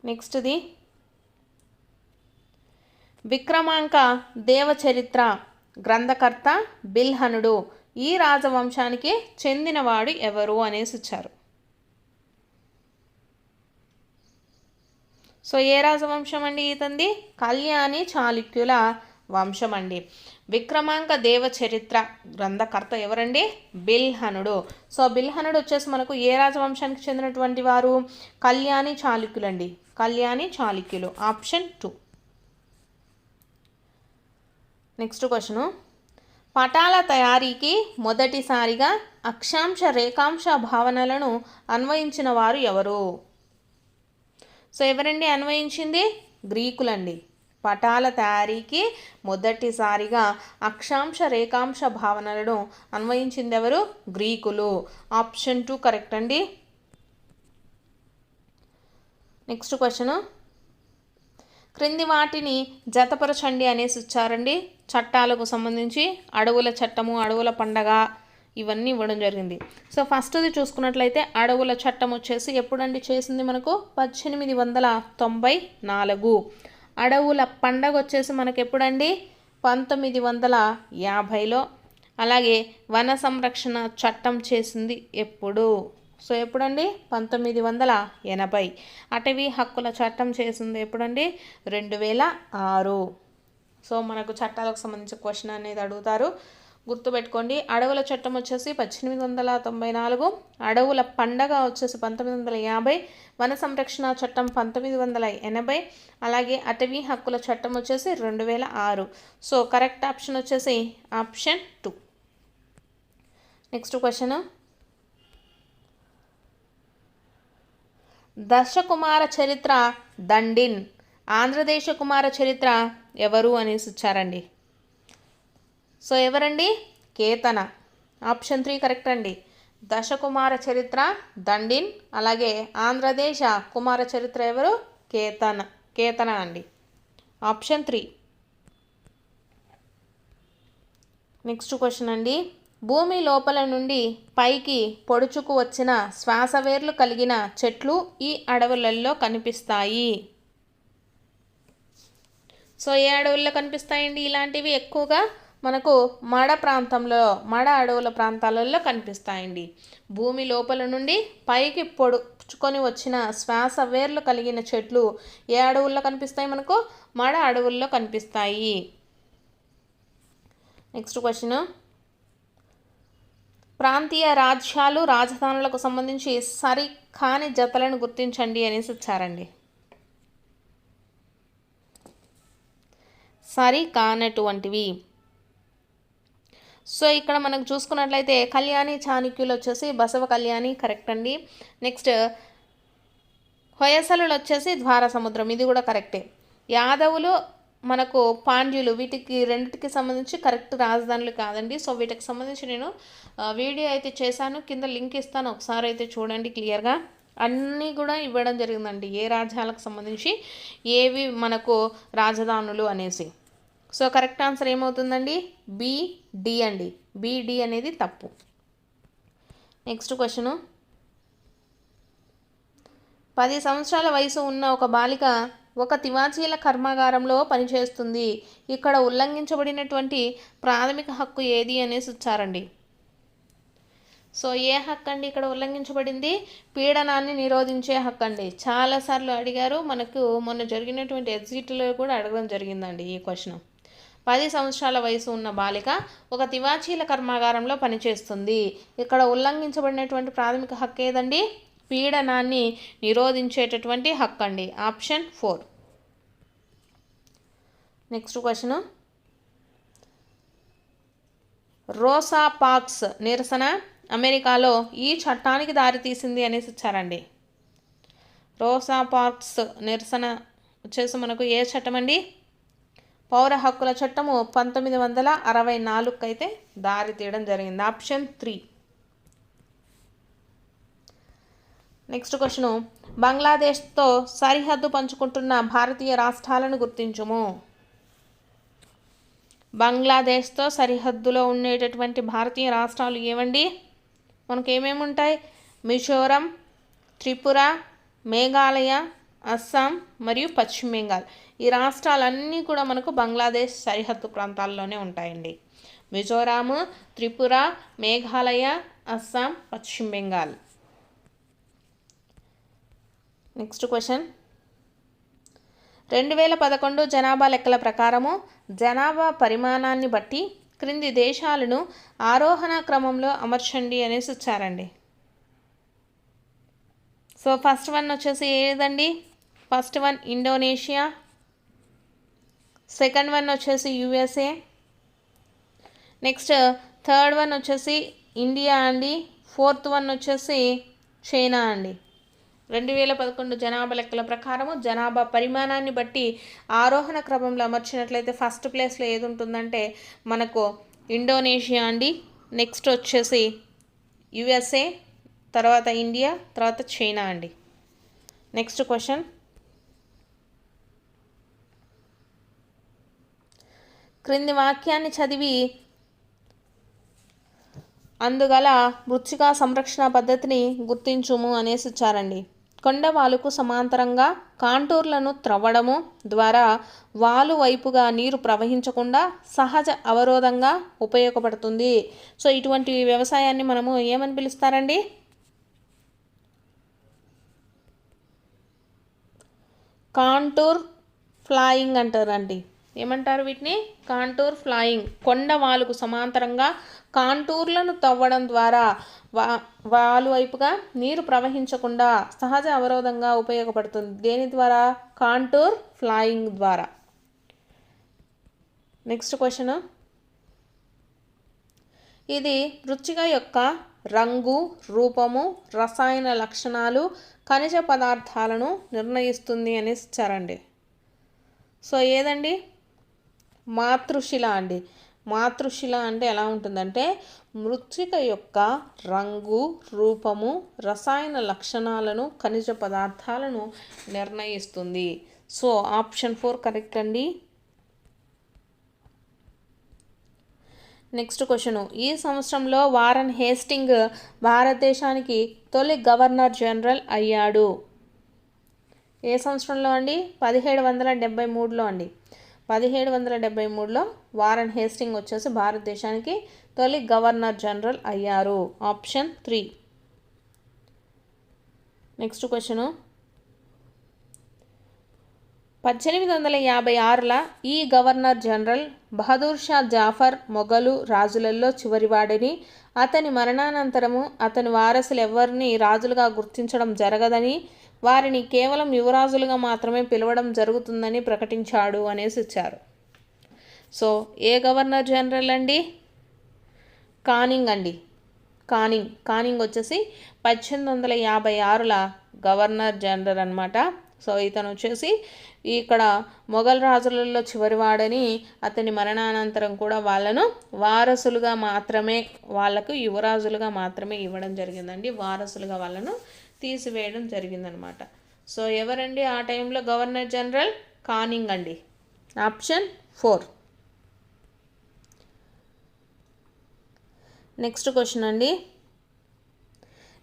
నెక్స్ట్ది విక్రమాంక దేవచరిత్ర గ్రంథకర్త బిల్హనుడు ఈ రాజవంశానికి చెందినవాడు ఎవరు అనేసి ఇచ్చారు. సో ఏ రాజవంశం అండి ఇతంది? కళ్యాణి చాళుక్యుల వంశం అండి. విక్రమాంక దేవచరిత్ర గ్రంథకర్త ఎవరండి? బిల్హనుడు. సో బిల్హనుడు వచ్చేసి మనకు ఏ రాజవంశానికి చెందినటువంటి వారు? కళ్యాణి చాళుక్యులు అండి. కళ్యాణి చాళుక్యులు. ఆప్షన్ 2. నెక్స్ట్ క్వశ్చను, పటాల తయారీకి మొదటిసారిగా అక్షాంశ, రేఖాంశ భావనలను అన్వయించిన వారు ఎవరు? సో ఎవరండి అన్వయించింది? గ్రీకులండి. పటాల తయారీకి మొదటిసారిగా అక్షాంశ, రేఖాంశ భావనలను అన్వయించింది ఎవరు? గ్రీకులు. ఆప్షన్ 2 కరెక్ట్ అండి. నెక్స్ట్ క్వశ్చన్, క్రింది వాటిని జతపరచండి అనేసి ఇచ్చారండి. చట్టాలకు సంబంధించి అడవుల చట్టము, అడవుల పండగ ఇవన్నీ ఇవ్వడం జరిగింది. సో ఫస్ట్ది చూసుకున్నట్లయితే అడవుల చట్టం వచ్చేసి ఎప్పుడండి చేసింది మనకు? 1894. అడవుల పండగ వచ్చేసి మనకు ఎప్పుడండి? 1950లో. అలాగే వన సంరక్షణ చట్టం చేసింది ఎప్పుడు? సో ఎప్పుడండి? 1980. అటవీ హక్కుల చట్టం చేసింది ఎప్పుడండి? 2006. సో మనకు చట్టాలకు సంబంధించిన క్వశ్చన్ అనేది అడుగుతారు, గుర్తుపెట్టుకోండి. అడవుల చట్టం వచ్చేసి 1894, అడవుల పండగ వచ్చేసి 1950, వన సంరక్షణ చట్టం 1980, అలాగే అటవీ హక్కుల చట్టం వచ్చేసి 2006. సో కరెక్ట్ ఆప్షన్ వచ్చేసి ఆప్షన్ 2. నెక్స్ట్ క్వశ్చన్, దశకుమార చరిత్ర దండిన్ ఆంధ్రదేశ కుమార చరిత్ర ఎవరు అనేసి ఇచ్చారండి. సో ఎవరండి? కేతన. ఆప్షన్ 3 కరెక్ట్ అండి. దశకుమార చరిత్ర దండిన్, అలాగే ఆంధ్రదేశ కుమార చరిత్ర ఎవరు? కేతన అండి. ఆప్షన్ 3. నెక్స్ట్ క్వశ్చన్ అండి, భూమి లోపల నుండి పైకి పొడుచుకు వచ్చిన శ్వాసవేర్లు కలిగిన చెట్లు ఈ అడవులలో కనిపిస్తాయి. సో ఏ అడవుల్లో కనిపిస్తాయండి ఇలాంటివి? ఎక్కువగా మనకు మడ అడవుల ప్రాంతాలలో కనిపిస్తాయండి. భూమి లోపల నుండి పైకి పొడుచుకొని వచ్చిన శ్వాస వేర్లు కలిగిన చెట్లు ఏ అడవుల్లో కనిపిస్తాయి? మనకు మడ అడవుల్లో కనిపిస్తాయి. నెక్స్ట్ క్వశ్చన్, ప్రాంతీయ రాజ్యాలు రాజధానులకు సంబంధించి సరికాని జతలను గుర్తించండి అనేసి ఇచ్చారండి. సరి కానటువంటివి. సో ఇక్కడ మనకు చూసుకున్నట్లయితే కళ్యాణి చాణక్యులు వచ్చేసి బసవ కళ్యాణి కరెక్ట్ అండి. నెక్స్ట్ హొయసలులు వచ్చేసి ద్వార సముద్రం, ఇది కూడా కరెక్టే. యాదవులు మనకు పాండ్యులు, వీటికి రెండింటికి సంబంధించి కరెక్ట్ రాజధానులు కాదండి. సో వీటికి సంబంధించి నేను వీడియో అయితే చేశాను, కింద లింక్ ఇస్తాను, ఒకసారి అయితే చూడండి క్లియర్గా. అన్నీ కూడా ఇవ్వడం జరిగిందండి, ఏ రాజ్యాలకు సంబంధించి ఏవి మనకు రాజధానులు అనేసి. సో కరెక్ట్ ఆన్సర్ ఏమవుతుందండి? BD అండి. BD అనేది తప్పు. నెక్స్ట్ క్వశ్చను, 10 సంవత్సరాల వయసు ఉన్న ఒక బాలిక ఒక తివాచీల కర్మాగారంలో పనిచేస్తుంది. ఇక్కడ ఉల్లంఘించబడినటువంటి ప్రాథమిక హక్కు ఏది అనేసి ఇచ్చారండి. సో ఏ హక్కు అండి ఇక్కడ ఉల్లంఘించబడింది? పీడనాన్ని నిరోధించే హక్కు అండి. చాలాసార్లు అడిగారు, మనకు మొన్న జరిగినటువంటి ఎగ్జిట్లో కూడా అడగడం జరిగిందండి ఈ క్వశ్చన్. 10 సంవత్సరాల వయసు ఉన్న బాలిక ఒక తివాచీల కర్మాగారంలో పనిచేస్తుంది. ఇక్కడ ఉల్లంఘించబడినటువంటి ప్రాథమిక హక్కు ఏదండి? పీడనాన్ని నిరోధించేటటువంటి హక్కు అండి. ఆప్షన్ 4. నెక్స్ట్ క్వశ్చన్, రోసా పార్క్స్ నిరసన అమెరికాలో ఈ చట్టానికి దారితీసింది అనేసి ఇచ్చారండి. రోసా పార్క్స్ నిరసన వచ్చేసి మనకు ఏ చట్టం అండి? పౌర హక్కుల చట్టము 1964 అయితే దారి తీయడం జరిగింది. ఆప్షన్ 3. నెక్స్ట్ క్వశ్చను, బంగ్లాదేశ్తో సరిహద్దు పంచుకుంటున్న భారతీయ రాష్ట్రాలను గుర్తించుము. బంగ్లాదేశ్తో సరిహద్దులో ఉండేటటువంటి భారతీయ రాష్ట్రాలు ఏవండి? మనకు ఏమేమి ఉంటాయి? మిజోరం, త్రిపుర, మేఘాలయ, అస్సాం మరియు పశ్చిమ బెంగాల్. ఈ రాష్ట్రాలన్నీ కూడా మనకు బంగ్లాదేశ్ సరిహద్దు ప్రాంతాల్లోనే ఉంటాయండి. మిజోరాం, త్రిపుర, మేఘాలయ, అస్సాం, పశ్చిమ బెంగాల్. నెక్స్ట్ క్వశ్చన్, 2011 జనాభా లెక్కల ప్రకారము జనాభా పరిమాణాన్ని బట్టి క్రింది దేశాలను ఆరోహణ క్రమంలో అమర్చండి అనేసి ఇచ్చారండి. సో ఫస్ట్ వన్ వచ్చేసి ఏదండి? First one Indonesia, second one వచ్చేసి USA, నెక్స్ట్ థర్డ్ వన్ వచ్చేసి ఇండియా అండి, ఫోర్త్ వన్ వచ్చేసి చైనా అండి. 2011 జనాభా లెక్కల ప్రకారము జనాభా పరిమాణాన్ని బట్టి ఆరోహణ క్రమంలో అమర్చినట్లయితే ఫస్ట్ ప్లేస్లో ఏది ఉంటుందంటే మనకు ఇండోనేషియా అండి, నెక్స్ట్ వచ్చేసి USA, తర్వాత ఇండియా, తర్వాత చైనా అండి. నెక్స్ట్ క్వశ్చన్, క్రింది వాక్యాన్ని చదివి అందుగల మృత్తికా సంరక్షణ పద్ధతిని గుర్తించుము అనేసి ఇచ్చారండి. కొండవాలుకు సమాంతరంగా కాంటూర్లను త్రవ్వడము ద్వారా వాలు వైపుగా నీరు ప్రవహించకుండా సహజ అవరోధంగా ఉపయోగపడుతుంది. సో ఇటువంటి వ్యవసాయాన్ని మనము ఏమని పిలుస్తారండి? కాంటూర్ ఫ్లాయింగ్ అంటారండి. ఏమంటారు వీటిని? కాంటూర్ ఫ్లాయింగ్. కొండవాలుకు సమాంతరంగా కాంటూర్లను తవ్వడం ద్వారా వాలు వైపుగా నీరు ప్రవహించకుండా సహజ అవరోధంగా ఉపయోగపడుతుంది. దేని ద్వారా? కాంటూర్ ఫ్లాయింగ్ ద్వారా. నెక్స్ట్ క్వశ్చన్, ఇది మృత్తిక యొక్క రంగు, రూపము, రసాయన లక్షణాలు, ఖనిజ పదార్థాలను నిర్ణయిస్తుంది అని ఇచ్చారండి. సో ఏదండి? మాతృశిల అండి. మాతృశిల అంటే ఎలా ఉంటుందంటే మృత్తిక యొక్క రంగు, రూపము, రసాయన లక్షణాలను, ఖనిజ పదార్థాలను నిర్ణయిస్తుంది. సో ఆప్షన్ 4 కరెక్ట్ అండి. నెక్స్ట్ క్వశ్చన్, ఈ సంవత్సరంలో వారన్ హేస్టింగ్ భారతదేశానికి తొలి గవర్నర్ జనరల్ అయ్యాడు. ఏ సంవత్సరంలో అండి? 1773లో అండి. 1773లో వారన్ హేస్టింగ్ వచ్చేసి భారతదేశానికి తొలి గవర్నర్ జనరల్ అయ్యారు. ఆప్షన్ 3. నెక్స్ట్ క్వశ్చను, 1856ల ఈ గవర్నర్ జనరల్ బహదూర్ షా జాఫర్ మొఘలు రాజులలో చివరివాడని, అతని మరణానంతరము అతని వారసులు ఎవరిని రాజులుగా గుర్తించడం జరగదని, వారిని కేవలం యువరాజులుగా మాత్రమే పిలవడం జరుగుతుందని ప్రకటించాడు అనేసి ఇచ్చారు. సో ఏ గవర్నర్ జనరల్ అండి? కానింగ్ అండి. కానింగ్ వచ్చేసి 1856ల గవర్నర్ జనరల్ అనమాట. సో ఇతను వచ్చేసి ఇక్కడ మొఘల్ రాజులలో చివరివాడని, అతని మరణానంతరం కూడా వాళ్ళను వారసులుగా మాత్రమే, వాళ్ళకు యువరాజులుగా మాత్రమే ఇవ్వడం జరిగిందండి. వారసులుగా వాళ్ళను తీసివేయడం జరిగిందనమాట. సో ఎవరండి ఆ టైంలో గవర్నర్ జనరల్? కానింగ్ అండి. ఆప్షన్ 4. నెక్స్ట్ క్వశ్చన్ అండి,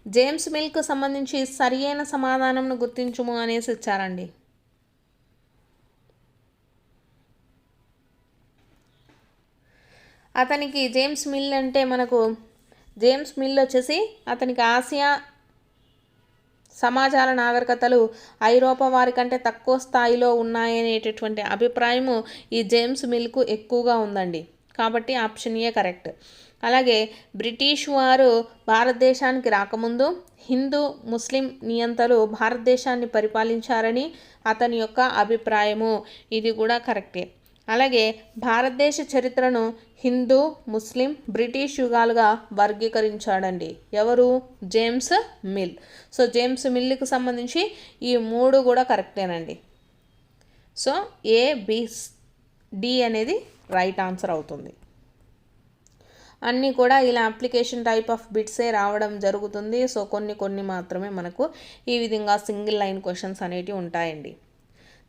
జేమ్స్ మిల్క్ సంబంధించి సరియైన సమాధానంను గుర్తించుము అనేసి ఇచ్చారండి. అతనికి జేమ్స్ మిల్ అంటే మనకు జేమ్స్ మిల్ వచ్చేసి అతనికి ఆసియా సమాజాల నాగరికతలు ఐరోపా వారి కంటే తక్కువ స్థాయిలో ఉన్నాయనేటటువంటి అభిప్రాయము ఈ జేమ్స్ మిల్కు ఎక్కువగా ఉందండి. కాబట్టి ఆప్షన్ ఏ కరెక్ట్. అలాగే బ్రిటిష్ వారు భారతదేశానికి రాకముందు హిందూ ముస్లిం నియంతలు భారతదేశాన్ని పరిపాలించారని అతని యొక్క అభిప్రాయము. ఇది కూడా కరెక్టే. అలాగే భారతదేశ చరిత్రను హిందూ ముస్లిం బ్రిటిష్ యుగాలుగా వర్గీకరించాడండి. ఎవరు? James Mill. సో జేమ్స్ మిల్కి సంబంధించి ఈ 3 కూడా కరెక్టేనండి. సో ABD అనేది రైట్ ఆన్సర్ అవుతుంది. అన్నీ కూడా ఇలా అప్లికేషన్ టైప్ ఆఫ్ బిట్సే రావడం జరుగుతుంది. సో కొన్ని మాత్రమే మనకు ఈ విధంగా సింగిల్ లైన్ క్వశ్చన్స్ అనేటివి ఉంటాయండి.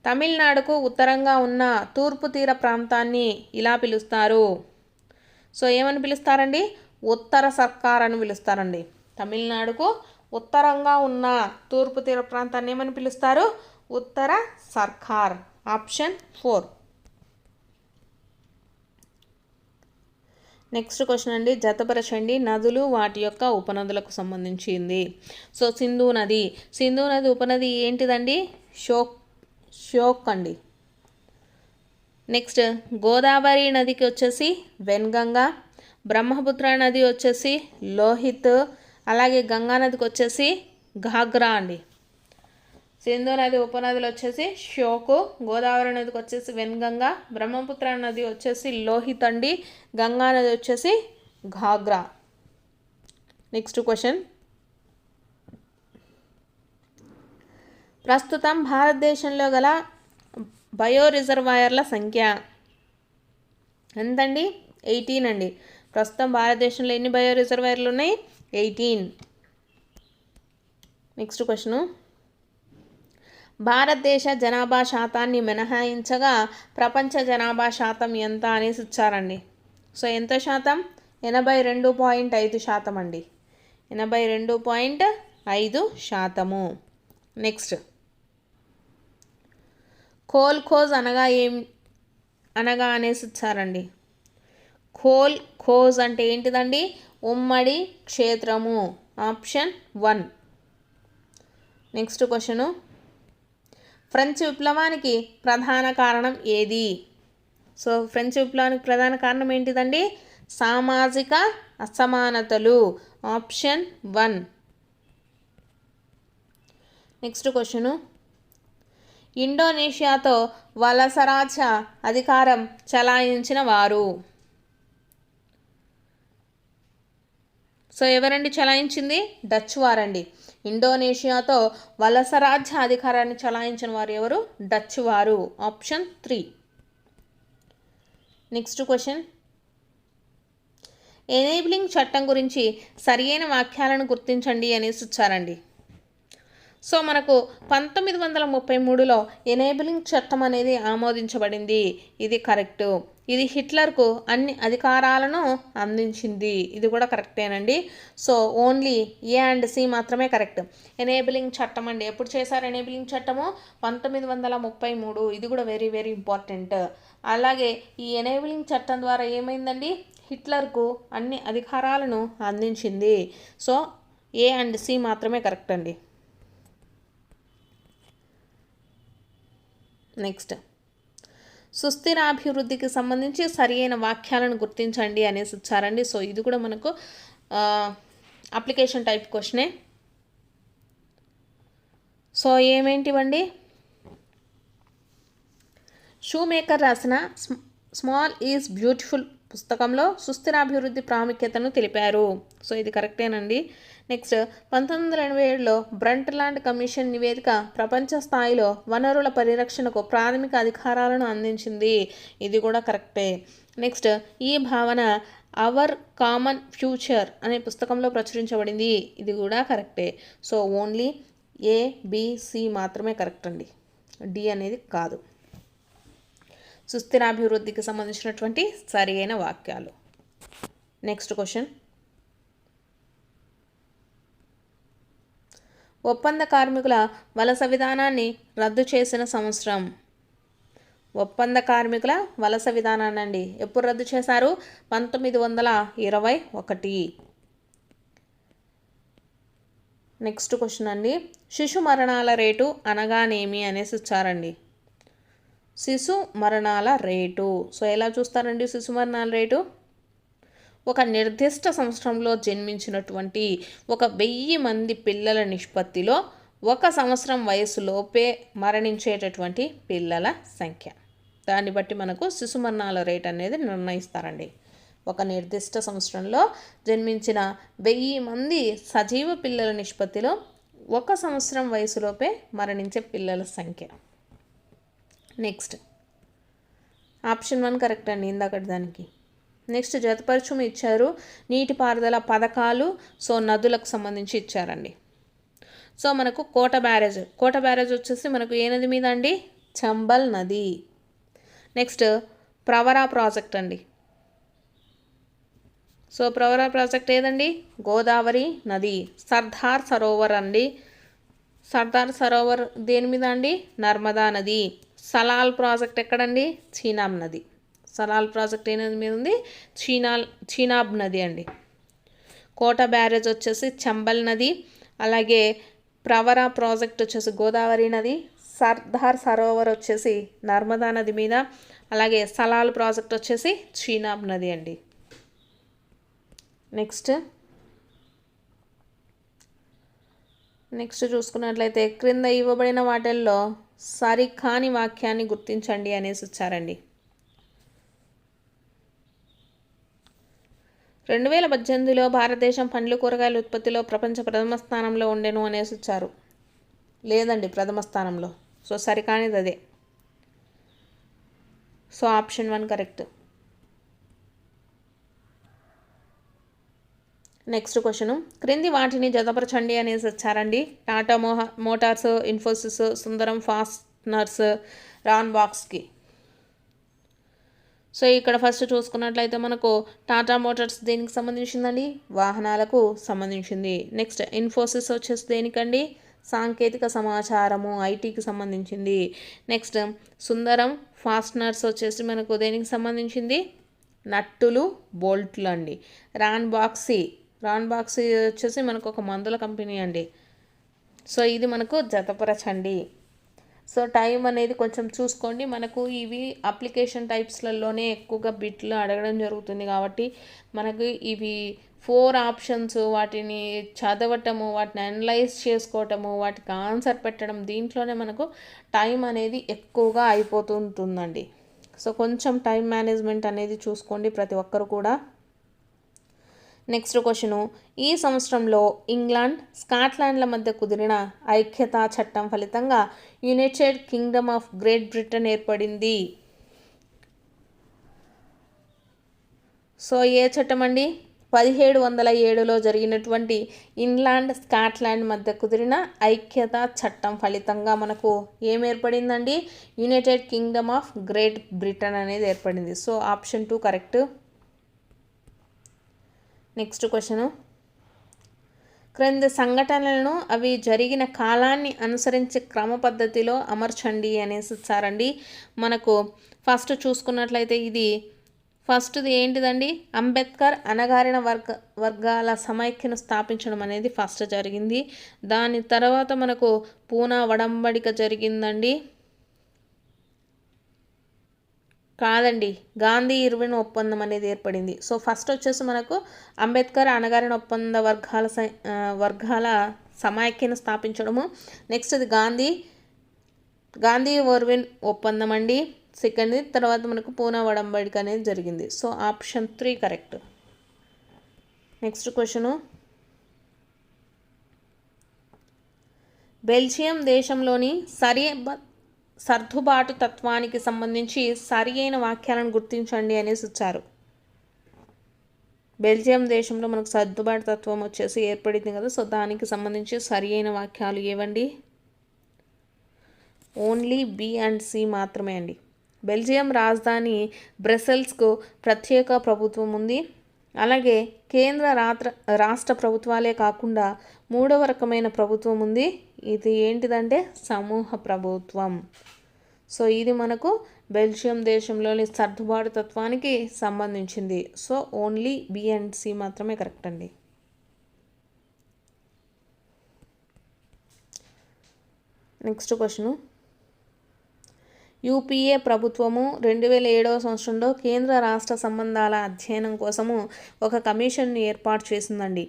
తమిళనాడుకు ఉత్తరంగా ఉన్న తూర్పు తీర ప్రాంతాన్ని ఇలా పిలుస్తారు. సో ఏమని పిలుస్తారండి? ఉత్తర సర్కార్ అని పిలుస్తారండి. తమిళనాడుకు ఉత్తరంగా ఉన్న తూర్పు తీర ప్రాంతాన్ని ఏమని పిలుస్తారు? ఉత్తర సర్కార్. ఆప్షన్ 4. నెక్స్ట్ క్వశ్చన్ అండి, జతపరచండి. నదులు వాటి యొక్క ఉపనదులకు సంబంధించింది. సో సింధు నది ఉపనది ఏంటిదండి? షోక్ అండి. నెక్స్ట్ గోదావరి నదికి వచ్చేసి వెన్గంగా, బ్రహ్మపుత్ర నది వచ్చేసి లోహిత్, అలాగే గంగా నదికి వచ్చేసి ఘాగ్రా అండి. సింధు నది ఉపనదులు వచ్చేసి షోకు, గోదావరి నదికి వచ్చేసి వెన్గంగా, బ్రహ్మపుత్ర నది వచ్చేసి లోహిత్ అండి, గంగా నది వచ్చేసి ఘాగ్రా. నెక్స్ట్ క్వశ్చన్, ప్రస్తుతం భారతదేశంలో గల బయో రిజర్వాయర్ల సంఖ్య ఎంతండి? 18 అండి. ప్రస్తుతం భారతదేశంలో ఎన్ని బయో రిజర్వాయర్లు ఉన్నాయి? 18. నెక్స్ట్ క్వశ్చను, భారతదేశ జనాభా శాతాన్ని మినహాయించగా ప్రపంచ జనాభా శాతం ఎంత అనేసి ఇచ్చారండి. సో ఎంత శాతం? 82.5% అండి. 82.5%. నెక్స్ట్, కోల్ఖోజ్ అనగా అనేసి ఇచ్చారండి. కోల్ఖోజ్ అంటే ఏంటిదండి? ఉమ్మడి క్షేత్రము. ఆప్షన్ 1. నెక్స్ట్ క్వశ్చను, ఫ్రెంచ్ విప్లవానికి ప్రధాన కారణం ఏది? సో ఫ్రెంచ్ విప్లవానికి ప్రధాన కారణం ఏంటిదండి? సామాజిక అసమానతలు. ఆప్షన్ 1. నెక్స్ట్ క్వశ్చను, ఇండోనేషియాతో వలసరాజ్య అధికారం చలాయించిన వారు. సో ఎవరండి చలాయించింది? డచ్ వారండి. ఇండోనేషియాతో వలసరాజ్య అధికారాన్ని చలాయించిన వారు ఎవరు? డచ్ వారు. ఆప్షన్ 3. నెక్స్ట్ క్వశ్చన్, ఎనేబులింగ్ చట్టం గురించి సరియైన వాక్యాలను గుర్తించండి అనేసి ఇచ్చారండి. సో మనకు 1933లో ఎనేబులింగ్ చట్టం అనేది ఆమోదించబడింది. ఇది కరెక్టు. ఇది హిట్లర్కు అన్ని అధికారాలను అందించింది. ఇది కూడా కరెక్టేనండి. So only A and C మాత్రమే కరెక్ట్. ఎనేబులింగ్ చట్టం అండి, ఎప్పుడు చేశారు ఎనేబులింగ్ చట్టము? 1933. ఇది కూడా వెరీ వెరీ ఇంపార్టెంట్. అలాగే ఈ ఎనేబులింగ్ చట్టం ద్వారా ఏమైందండి? హిట్లర్కు అన్ని అధికారాలను అందించింది. సో ఏ అండ్ సి మాత్రమే కరెక్ట్ అండి. నెక్స్ట్, సుస్థిరాభివృద్ధికి సంబంధించి సరియైన వాక్యాలను గుర్తించండి అనేసి ఇచ్చారండి. సో ఇది కూడా మనకు అప్లికేషన్ టైప్ క్వశ్చనే. సో ఏమేంటివండి? షూ మేకర్ రాసిన స్మాల్ ఈజ్ బ్యూటిఫుల్ పుస్తకంలో సుస్థిరాభివృద్ధి ప్రాముఖ్యతను తెలిపారు. సో ఇది కరెక్టేనండి. నెక్స్ట్, 1987లో బ్రంట్లాండ్ కమిషన్ నివేదిక ప్రపంచ స్థాయిలో వనరుల పరిరక్షణకు ప్రాథమిక అధికారాలను అందించింది. ఇది కూడా కరెక్టే. నెక్స్ట్, ఈ భావన అవర్ కామన్ ఫ్యూచర్ అనే పుస్తకంలో ప్రచురించబడింది. ఇది కూడా కరెక్టే. సో ఓన్లీ ఏ, బి, సి మాత్రమే కరెక్ట్ అండి. డి అనేది కాదు. సుస్థిరాభివృద్ధికి సంబంధించినటువంటి సరి అయిన వాక్యాలు. నెక్స్ట్ క్వశ్చన్, ఒప్పంద కార్మికుల వలస విధానాన్ని రద్దు చేసిన సంవత్సరం. ఒప్పంద కార్మికుల వలస విధానాన్ని అండి ఎప్పుడు రద్దు చేశారు? 1921. నెక్స్ట్ క్వశ్చన్ అండి, శిశు మరణాల రేటు అనగానేమి అనేసి ఇచ్చారండి. శిశు మరణాల రేటు. సో ఎలా చూస్తారండి శిశు మరణాల రేటు? ఒక నిర్దిష్ట సంవత్సరంలో జన్మించినటువంటి 1000 మంది పిల్లల నిష్పత్తిలో 1 సంవత్సరం వయసులోపే మరణించేటటువంటి పిల్లల సంఖ్య. దాన్ని బట్టి మనకు శిశు మరణాల రేట్ అనేది నిర్ణయిస్తారండి. ఒక నిర్దిష్ట సంవత్సరంలో జన్మించిన 1000 మంది సజీవ పిల్లల నిష్పత్తిలో 1 సంవత్సరం వయసులోపే మరణించే పిల్లల సంఖ్య. నెక్స్ట్, ఆప్షన్ 1 కరెక్ట్ అండి ఇందాకటి దానికి. నెక్స్ట్, జతపరచుము ఇచ్చారు. నీటిపారుదల పథకాలు, సో నదులకు సంబంధించి ఇచ్చారండి. సో మనకు కోట బ్యారేజ్ వచ్చేసి మనకు ఏ నది మీద అండి? చంబల్ నది. నెక్స్ట్, ప్రవరా ప్రాజెక్ట్ అండి. సో ప్రవరా ప్రాజెక్ట్ ఏదండి? గోదావరి నది. సర్దార్ సరోవర్ అండి. సర్దార్ సరోవర్ దేని మీద అండి? నర్మదా నది. సలాల్ ప్రాజెక్ట్ ఎక్కడండి? చీనాబ్ నది. సలాల్ ప్రాజెక్ట్ ఏ నది మీద ఉంది? చీనాబ్ నది అండి. కోట బ్యారేజ్ వచ్చేసి చంబల్ నది. అలాగే ప్రవరా ప్రాజెక్ట్ వచ్చేసి గోదావరి నది. సర్దార్ సరోవర్ వచ్చేసి నర్మదా నది మీద. అలాగే సలాల్ ప్రాజెక్ట్ వచ్చేసి చీనాబ్ నది అండి. నెక్స్ట్ చూసుకున్నట్లయితే క్రింద ఇవ్వబడిన వాటిల్లో సరికాని వాక్యాన్ని గుర్తించండి అనేసి ఇచ్చారండి. 2018లో భారతదేశం పండ్లు కూరగాయల ఉత్పత్తిలో ప్రపంచ ప్రథమ స్థానంలో ఉండెను అనేసి ఇచ్చారు. లేదండి ప్రథమ స్థానంలో. సో సరికానిది అదే. So option 1 correct. Next question, క్రింది వాటిని జతపరచండి అనేసి వచ్చారండి. టాటా మోటార్స్, ఇన్ఫోసిస్, సుందరం ఫాస్టనర్స్, రాన్ బాక్స్కి. సో ఇక్కడ ఫస్ట్ చూసుకున్నట్లయితే మనకు టాటా మోటార్స్ దేనికి సంబంధించిందండి? వాహనాలకు సంబంధించింది. నెక్స్ట్ ఇన్ఫోసిస్ వచ్చేసి దేనికండి? సాంకేతిక సమాచారము, ఐటీకి సంబంధించింది. నెక్స్ట్ సుందరం ఫాస్టనర్స్ వచ్చేసి మనకు దేనికి సంబంధించింది? నట్టులు, బోల్ట్లు అండి. రాన్ బాక్సీ వచ్చేసి మనకు ఒక మందుల కంపెనీ అండి. సో ఇది మనకు జతపరచండి. సో టైం అనేది కొంచెం చూసుకోండి. మనకు ఇవి అప్లికేషన్ టైప్స్లలోనే ఎక్కువగా బిట్లు అడగడం జరుగుతుంది కాబట్టి మనకు ఇవి 4 ఆప్షన్స్, వాటిని చదవటము, వాటిని అనలైజ్ చేసుకోవటము, వాటికి ఆన్సర్ పెట్టడం, దీంట్లోనే మనకు టైం అనేది ఎక్కువగా అయిపోతుంటుందండి. సో కొంచెం టైం మేనేజ్మెంట్ అనేది చూసుకోండి ప్రతి ఒక్కరు కూడా. నెక్స్ట్ క్వశ్చను, ఈ సంవత్సరంలో ఇంగ్లాండ్, స్కాట్లాండ్ల మధ్య కుదిరిన ఐక్యతా చట్టం ఫలితంగా United Kingdom of Great Britain ఏర్పడింది. సో ఏ చట్టం అండి? 1707లో జరిగినటువంటి ఇంగ్లాండ్ స్కాట్లాండ్ మధ్య కుదిరిన ఐక్యతా చట్టం ఫలితంగా మనకు ఏం ఏర్పడిందండి? United Kingdom of Great Britain అనేది ఏర్పడింది. So option 2 correct. Next question, క్రింది సంఘటనలను అవి జరిగిన కాలాన్ని అనుసరించి క్రమ పద్ధతిలో అమర్చండి అనేసి ఇచ్చారండి. మనకు ఫస్ట్ చూసుకున్నట్లయితే ఇది ఫస్ట్ది ఏంటిదండి? అంబేద్కర్ అణగారిన వర్గాల సమైక్యను స్థాపించడం అనేది ఫస్ట్ జరిగింది. దాని తర్వాత మనకు పూనా వడంబడిక జరిగిందండి. కాదండి, గాంధీ ఇర్విన్ ఒప్పందం అనేది ఏర్పడింది. సో ఫస్ట్ వచ్చేసి మనకు అంబేద్కర్ అణగారిన ఒప్పంద వర్గాల సమైక్యను స్థాపించడము. నెక్స్ట్ అది గాంధీ ఇర్విన్ ఒప్పందం అండి సెకండ్ది. తర్వాత మనకు పూనా వడంబడిక అనేది జరిగింది. So option 3 correct. Next question, Belgium దేశంలోని సర్దుబాటు తత్వానికి సంబంధించి సరి అయిన వాక్యాలను గుర్తించండి అనేసి ఇచ్చారు. బెల్జియం దేశంలో మనకు సర్దుబాటు తత్వం వచ్చేసి ఏర్పడింది కదా. సో దానికి సంబంధించి సరి అయిన వాక్యాలు ఏవండి? ఓన్లీ బి అండ్ సి మాత్రమే అండి. బెల్జియం రాజధాని బ్రసెల్స్కు ప్రత్యేక ప్రభుత్వం ఉంది. అలాగే కేంద్ర రాష్ట్ర ప్రభుత్వాలే కాకుండా మూడవ రకమైన ప్రభుత్వం ఉంది. ఇది ఏంటిదంటే సమూహ ప్రభుత్వం. సో ఇది మనకు బెల్జియం దేశంలోని సర్దుబాటు తత్వానికి సంబంధించింది. So only B and C మాత్రమే కరెక్ట్ అండి. నెక్స్ట్ క్వశ్చను, యూపీఏ ప్రభుత్వము 2007వ సంవత్సరంలో కేంద్ర రాష్ట్ర సంబంధాల అధ్యయనం కోసము ఒక కమిషన్ను ఏర్పాటు చేసిందండి.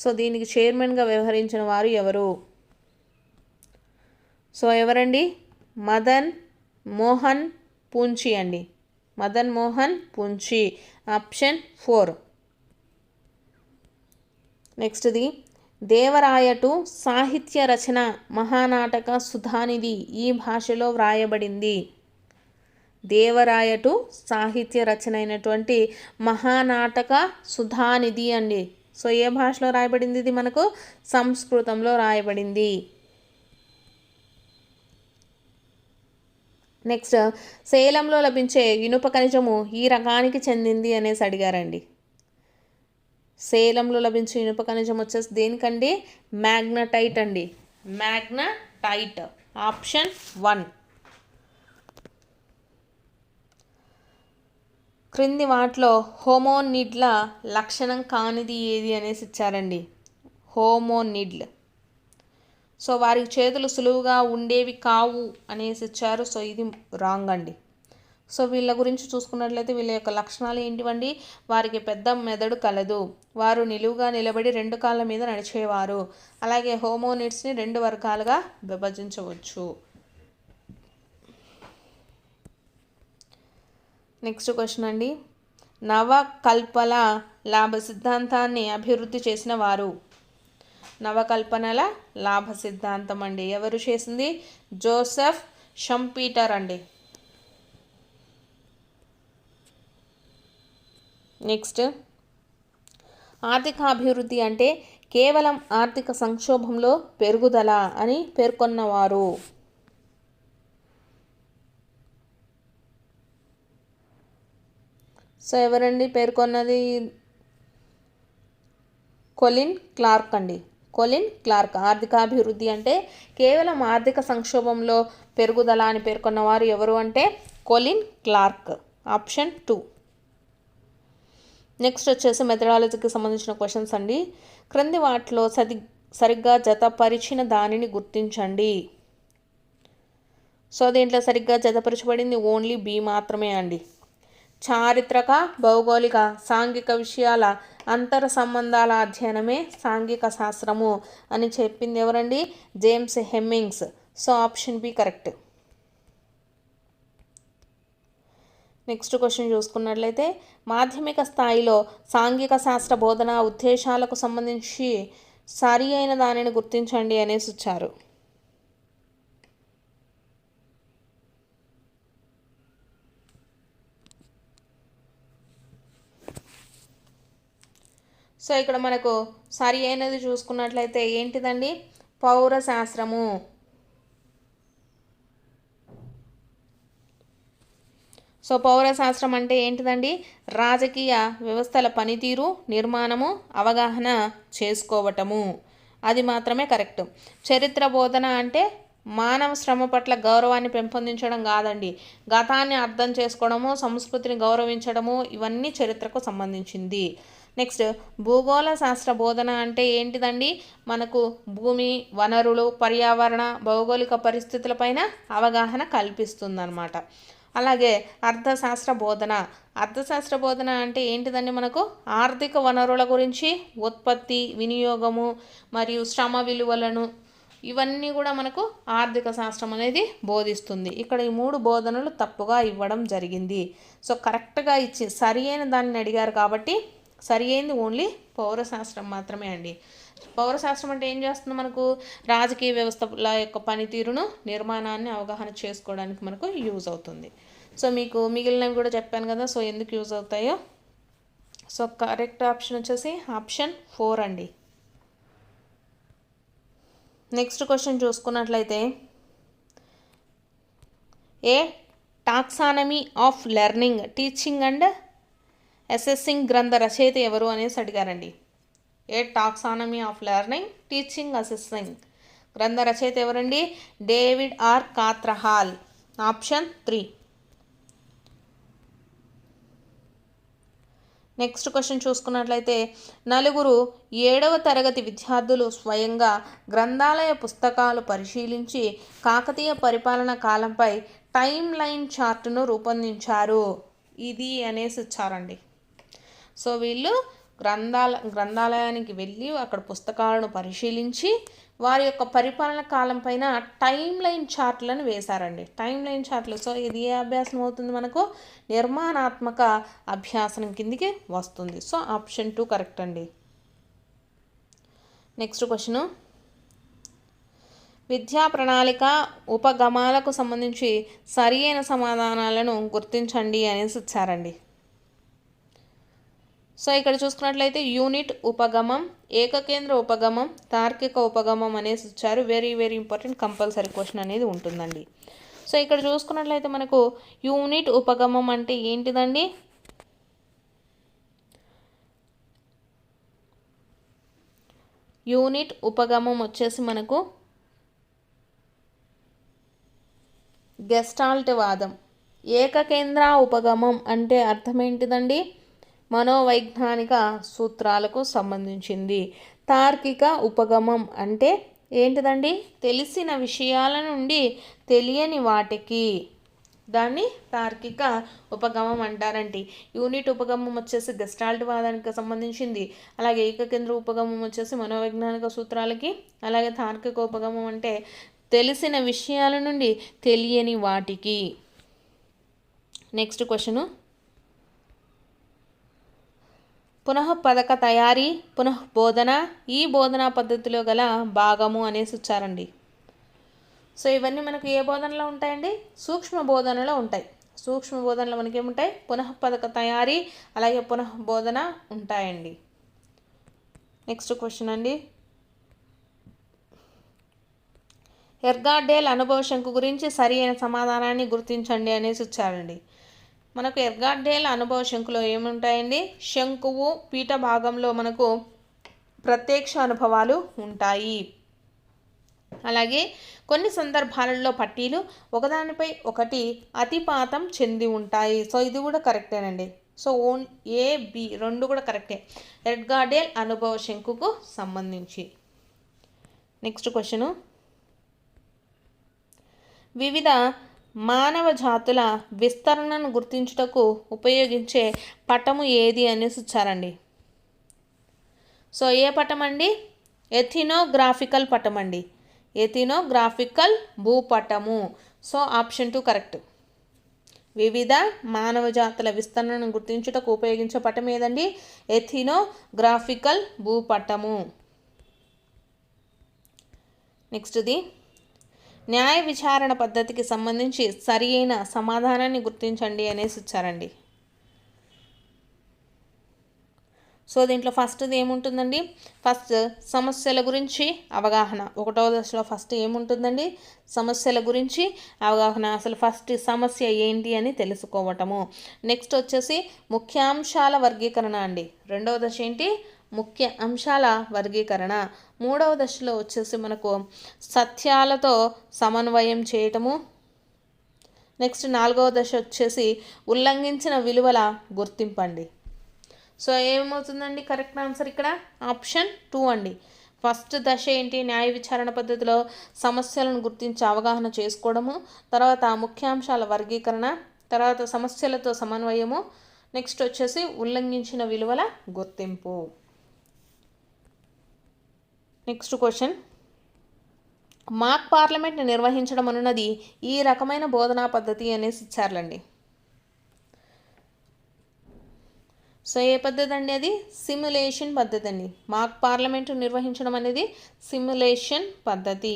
సో దీనికి చైర్మన్గా వ్యవహరించిన వారు ఎవరు? సో ఎవరండి? మదన్ మోహన్ పూంచి అండి. మదన్ మోహన్ పూంచి, ఆప్షన్ 4. నెక్స్ట్ది, దేవరాయటు సాహిత్య రచన మహానాటక సుధానిధి ఈ భాషలో వ్రాయబడింది. దేవరాయటు సాహిత్య రచన అయినటువంటి మహానాటక సుధానిధి అండి. సో ఏ భాషలో రాయబడింది? ఇది మనకు సంస్కృతంలో రాయబడింది. నెక్స్ట్, సేలంలో లభించే ఇనుప ఖనిజము ఈ రకానికి చెందింది అనేసి అడిగారండి. సేలంలో లభించే ఇనుప ఖనిజం వచ్చేసి దేనికండి? మ్యాగ్నటైట్ అండి. Magnetite, option 1. క్రింది వాటిలో హోమోనిడ్ల లక్షణం కానిది ఏది అనేసి ఇచ్చారండి. హోమోనిడ్లు, సో వారికి చేతులు సులువుగా ఉండేవి కావు అనేసి ఇచ్చారు. సో ఇది రాంగ్ అండి. సో వీళ్ళ గురించి చూసుకున్నట్లయితే వీళ్ళ యొక్క లక్షణాలు ఏంటివండి? వారికి పెద్ద మెదడు కలదు, వారు నిలువుగా నిలబడి 2 కాళ్ళ మీద నడిచేవారు. అలాగే హోమోనిడ్స్ని 2 వర్గాలుగా విభజించవచ్చు. నెక్స్ట్ క్వశ్చన్ అండి, నవకల్పల లాభ సిద్ధాంతాన్ని అభివృద్ధి చేసిన వారు? నవకల్పనల లాభ సిద్ధాంతం అండి ఎవరు చేసింది? జోసెఫ్ షంపీటర్ అండి. నెక్స్ట్, ఆర్థిక అభివృద్ధి అంటే కేవలం ఆర్థిక సంక్షోభంలో పెరుగుదల అని పేర్కొన్నవారు? సో ఎవరండి పేర్కొన్నది? కొలిన్ క్లార్క్ అండి. Colin Clark. ఆర్థికాభివృద్ధి అంటే కేవలం ఆర్థిక సంక్షోభంలో పెరుగుదల అని పేర్కొన్నవారు ఎవరు అంటే కొలిన్ క్లార్క్, ఆప్షన్ 2. నెక్స్ట్ వచ్చేసి మెథడాలజీకి సంబంధించిన క్వశ్చన్స్ అండి. క్రింది వాటిలో సరిగ్గా జతపరిచిన దానిని గుర్తించండి. సో దీంట్లో సరిగ్గా జతపరచబడింది ఓన్లీ బి మాత్రమే అండి. చారిత్రక, భౌగోళిక, సాంఘిక విషయాల అంతర సంబంధాల అధ్యయనమే సాంఘిక శాస్త్రము అని చెప్పింది ఎవరండి? James Hemmings. So option B correct. Next question చూసుకున్నట్లయితే మాధ్యమిక స్థాయిలో సాంఘిక శాస్త్ర బోధన ఉద్దేశాలకు సంబంధించి సరి అయిన దానిని గుర్తించండి అనేసి ఇచ్చారు. సో ఇక్కడ మనకు సరి అయినది చూసుకున్నట్లయితే ఏంటిదండి, పౌరశాస్త్రము. సో పౌరశాస్త్రం అంటే ఏంటిదండి, రాజకీయ వ్యవస్థల పనితీరు, నిర్మాణము, అవగాహన చేసుకోవటము, అది మాత్రమే కరెక్ట్. చరిత్ర బోధన అంటే మానవ శ్రమ పట్ల గౌరవాన్ని పెంపొందించడం కాదండి, గతాన్ని అర్థం చేసుకోవడము, సంస్కృతిని గౌరవించడము, ఇవన్నీ చరిత్రకు సంబంధించింది. నెక్స్ట్ భూగోళ శాస్త్ర బోధన అంటే ఏంటిదండి, మనకు భూమి, వనరులు, పర్యావరణ, భౌగోళిక పరిస్థితులపైన అవగాహన కల్పిస్తుందన్నమాట. అలాగే అర్థశాస్త్ర బోధన. అర్థశాస్త్ర బోధన అంటే ఏంటిదండి, మనకు ఆర్థిక వనరుల గురించి, ఉత్పత్తి, వినియోగము మరియు శ్రమ విలువలను, ఇవన్నీ కూడా మనకు ఆర్థిక శాస్త్రం అనేది బోధిస్తుంది. ఇక్కడ ఈ 3 బోధనలు తప్పుగా ఇవ్వడం జరిగింది. సో కరెక్ట్గా ఇచ్చి సరి అయిన దాన్ని అడిగారు కాబట్టి సరి అయింది ఓన్లీ పౌరశాస్త్రం మాత్రమే అండి. పౌరశాస్త్రం అంటే ఏం చేస్తుంది, మనకు రాజకీయ వ్యవస్థల యొక్క పనితీరును, నిర్మాణాన్ని అవగాహన చేసుకోవడానికి మనకు యూజ్ అవుతుంది. సో మీకు మిగిలినవి కూడా చెప్పాను కదా, సో ఎందుకు యూజ్ అవుతాయో. సో కరెక్ట్ ఆప్షన్ వచ్చేసి ఆప్షన్ 4 అండి. నెక్స్ట్ క్వశ్చన్ చూసుకున్నట్లయితే, a taxonomy of learning, teaching and assessing గ్రంథ రచయిత ఎవరు అనేసి అడిగారండి. A taxonomy of learning, teaching, assessing గ్రంథ రచయిత ఎవరండి, David R Krathwohl, option 3. Next question చూసుకున్నట్లయితే, నలుగురు 7వ తరగతి విద్యార్థులు స్వయంగా గ్రంథాలయ పుస్తకాలు పరిశీలించి కాకతీయ పరిపాలన కాలంపై టైమ్ లైన్ చార్టును రూపొందించారు. ఇది అనేసి ఇచ్చారండి. సో వీళ్ళు గ్రంథాలయానికి వెళ్ళి అక్కడ పుస్తకాలను పరిశీలించి వారి యొక్క పరిపాలన కాలం పైన టైమ్ లైన్ చార్ట్లను వేశారండి. Time line చార్ట్లు. సో ఇది ఏ అభ్యాసం అవుతుంది, మనకు నిర్మాణాత్మక అభ్యాసనం కిందికి వస్తుంది. సో ఆప్షన్ 2 కరెక్ట్ అండి. నెక్స్ట్ క్వశ్చన్, విద్యా ప్రణాళిక ఉపగమాలకు సంబంధించి సరి అయిన సమాధానాలను గుర్తించండి అనేసి ఇచ్చారండి. సో ఇక్కడ చూసుకున్నట్లయితే యూనిట్ ఉపగమం, ఏకకేంద్ర ఉపగమం, తార్కిక ఉపగమం అనేసి ఇచ్చారు. Very very important, compulsory question అనేది ఉంటుందండి. సో ఇక్కడ చూసుకున్నట్లయితే మనకు యూనిట్ ఉపగమం అంటే ఏంటిదండి, యూనిట్ ఉపగమం వచ్చేసి మనకు గెస్టాల్ట్ వాదం. ఏకకేంద్ర ఉపగమం అంటే అర్థం ఏంటిదండి, మనోవైజ్ఞానిక సూత్రాలకు సంబంధించింది. తార్కిక ఉపగమం అంటే ఏంటిదండి, తెలిసిన విషయాల నుండి తెలియని వాటికి, దాన్ని తార్కిక ఉపగమం అంటారండి. యూనిట్ ఉపగమం వచ్చేసి గెస్టాల్ట్ వాదానికి సంబంధించింది. అలాగే ఏకకేంద్ర ఉపగమం వచ్చేసి మనోవైజ్ఞానిక సూత్రాలకి. అలాగే తార్కిక ఉపగమం అంటే తెలిసిన విషయాల నుండి తెలియని వాటికి. నెక్స్ట్ క్వశ్చను, పునఃపథక తయారీ, పునఃబోధన ఈ బోధనా పద్ధతిలో గల భాగము అనేసి ఇచ్చారండి. సో ఇవన్నీ మనకు ఏ బోధనలో ఉంటాయండి, సూక్ష్మ బోధనలో ఉంటాయి. సూక్ష్మ బోధనలో మనకి ఏముంటాయి, పునఃపథక తయారీ అలాగే పునఃబోధన ఉంటాయండి. నెక్స్ట్ క్వశ్చన్ అండి, ఎర్గాడ్డేల్ అనుభవ శంకు గురించి సరి అయిన సమాధానాన్ని గుర్తించండి అనేసి ఇచ్చారండి. మనకు ఎర్గాడ్డేల్ అనుభవ శంకులో ఏముంటాయండి, శంకువు పీఠ భాగంలో మనకు ప్రత్యక్ష అనుభవాలు ఉంటాయి. అలాగే కొన్ని సందర్భాలలో పట్టీలు ఒకదానిపై ఒకటి అతిపాతం చెంది ఉంటాయి. సో ఇది కూడా కరెక్టేనండి. సో ఏ బి రెండు కూడా కరెక్టే ఎర్గాడ్డేల్ అనుభవ శంకుకు సంబంధించి. నెక్స్ట్ క్వశ్చను, వివిధ మానవ జాతుల విస్తరణను గుర్తించుటకు ఉపయోగించే పటము ఏది అనేసి ఇచ్చారండి. సో ఏ పటం అండి, ఎథినోగ్రాఫికల్ పటం అండి. ఎథినోగ్రాఫికల్ భూపటము. So option 2 correct. వివిధ మానవ జాతుల విస్తరణను గుర్తించుటకు ఉపయోగించే పటం ఏదండి, ఎథినోగ్రాఫికల్ భూపటము. నెక్స్ట్ది, న్యాయ విచారణ పద్ధతికి సంబంధించి సరి అయిన సమాధానాన్ని గుర్తించండి అనేసి ఇచ్చారండి. సో దీంట్లో ఫస్ట్ది ఏముంటుందండి, ఫస్ట్ సమస్యల గురించి అవగాహన. 1వ దశలో ఫస్ట్ ఏముంటుందండి, సమస్యల గురించి అవగాహన, అసలు ఫస్ట్ సమస్య ఏంటి అని తెలుసుకోవటము. నెక్స్ట్ వచ్చేసి ముఖ్యాంశాల వర్గీకరణ అండి. 2వ దశ ఏంటి, ముఖ్య అంశాల వర్గీకరణ. 3వ దశలో వచ్చేసి మనకు సత్యాలతో సమన్వయం చేయటము. నెక్స్ట్ 4వ దశ వచ్చేసి ఉల్లంఘించిన విలువల గుర్తింపండి. సో ఏమవుతుందండి కరెక్ట్ ఆన్సర్ ఇక్కడ ఆప్షన్ 2 అండి. ఫస్ట్ దశ ఏంటి, న్యాయ విచారణ పద్ధతిలో సమస్యలను గుర్తించి అవగాహన చేసుకోవడము, తర్వాత ముఖ్యాంశాల వర్గీకరణ, తర్వాత సమస్యలతో సమన్వయము, నెక్స్ట్ వచ్చేసి ఉల్లంఘించిన విలువల గుర్తింపు. నెక్స్ట్ క్వశ్చన్, మాక్ పార్లమెంట్ నిర్వహించడం అనున్నది ఈ రకమైన బోధనా పద్ధతి అనేసి ఇచ్చారులండి. సో ఏ పద్ధతి అండి, అది సిమ్యులేషన్ పద్ధతి అండి. మాక్ పార్లమెంటు నిర్వహించడం అనేది సిమ్యులేషన్ పద్ధతి.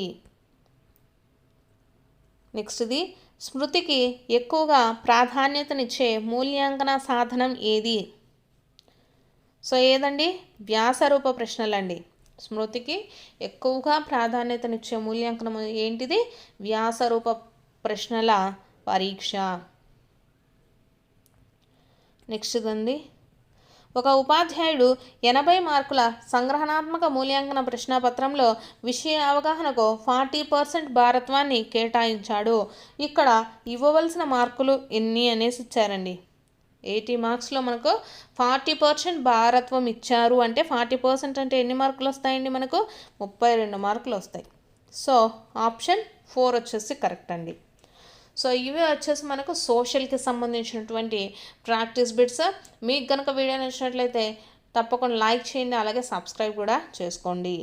నెక్స్ట్ది, స్మృతికి ఎక్కువగా ప్రాధాన్యతనిచ్చే మూల్యాంకన సాధనం ఏది? సో ఏదండి, వ్యాసరూప ప్రశ్నలండి. స్మృతికి ఎక్కువగా ప్రాధాన్యతనిచ్చే మూల్యాంకనం ఏంటిది, వ్యాసరూప ప్రశ్నల పరీక్ష. నెక్స్ట్ అండి, ఒక ఉపాధ్యాయుడు 80 మార్కుల సంగ్రహణాత్మక మూల్యాంకన ప్రశ్నపత్రంలో విషయ అవగాహనకు 40% భారత్వాన్ని కేటాయించాడు. ఇక్కడ ఇవ్వవలసిన మార్కులు ఎన్ని అనేసి ఇచ్చారండి. 80 మార్క్స్లో మనకు 40% భారత్వం ఇచ్చారు అంటే 40% అంటే ఎన్ని మార్కులు వస్తాయండి, మనకు 32 మార్కులు వస్తాయి. సో ఆప్షన్ 4 వచ్చేసి కరెక్ట్ అండి. సో ఇవి వచ్చేసి మనకు సోషల్కి సంబంధించినటువంటి ప్రాక్టీస్ బిట్స్. మీకు కనుక వీడియో నచ్చినట్లయితే తప్పకుండా లైక్ చేయండి, అలాగే సబ్స్క్రైబ్ కూడా చేసుకోండి.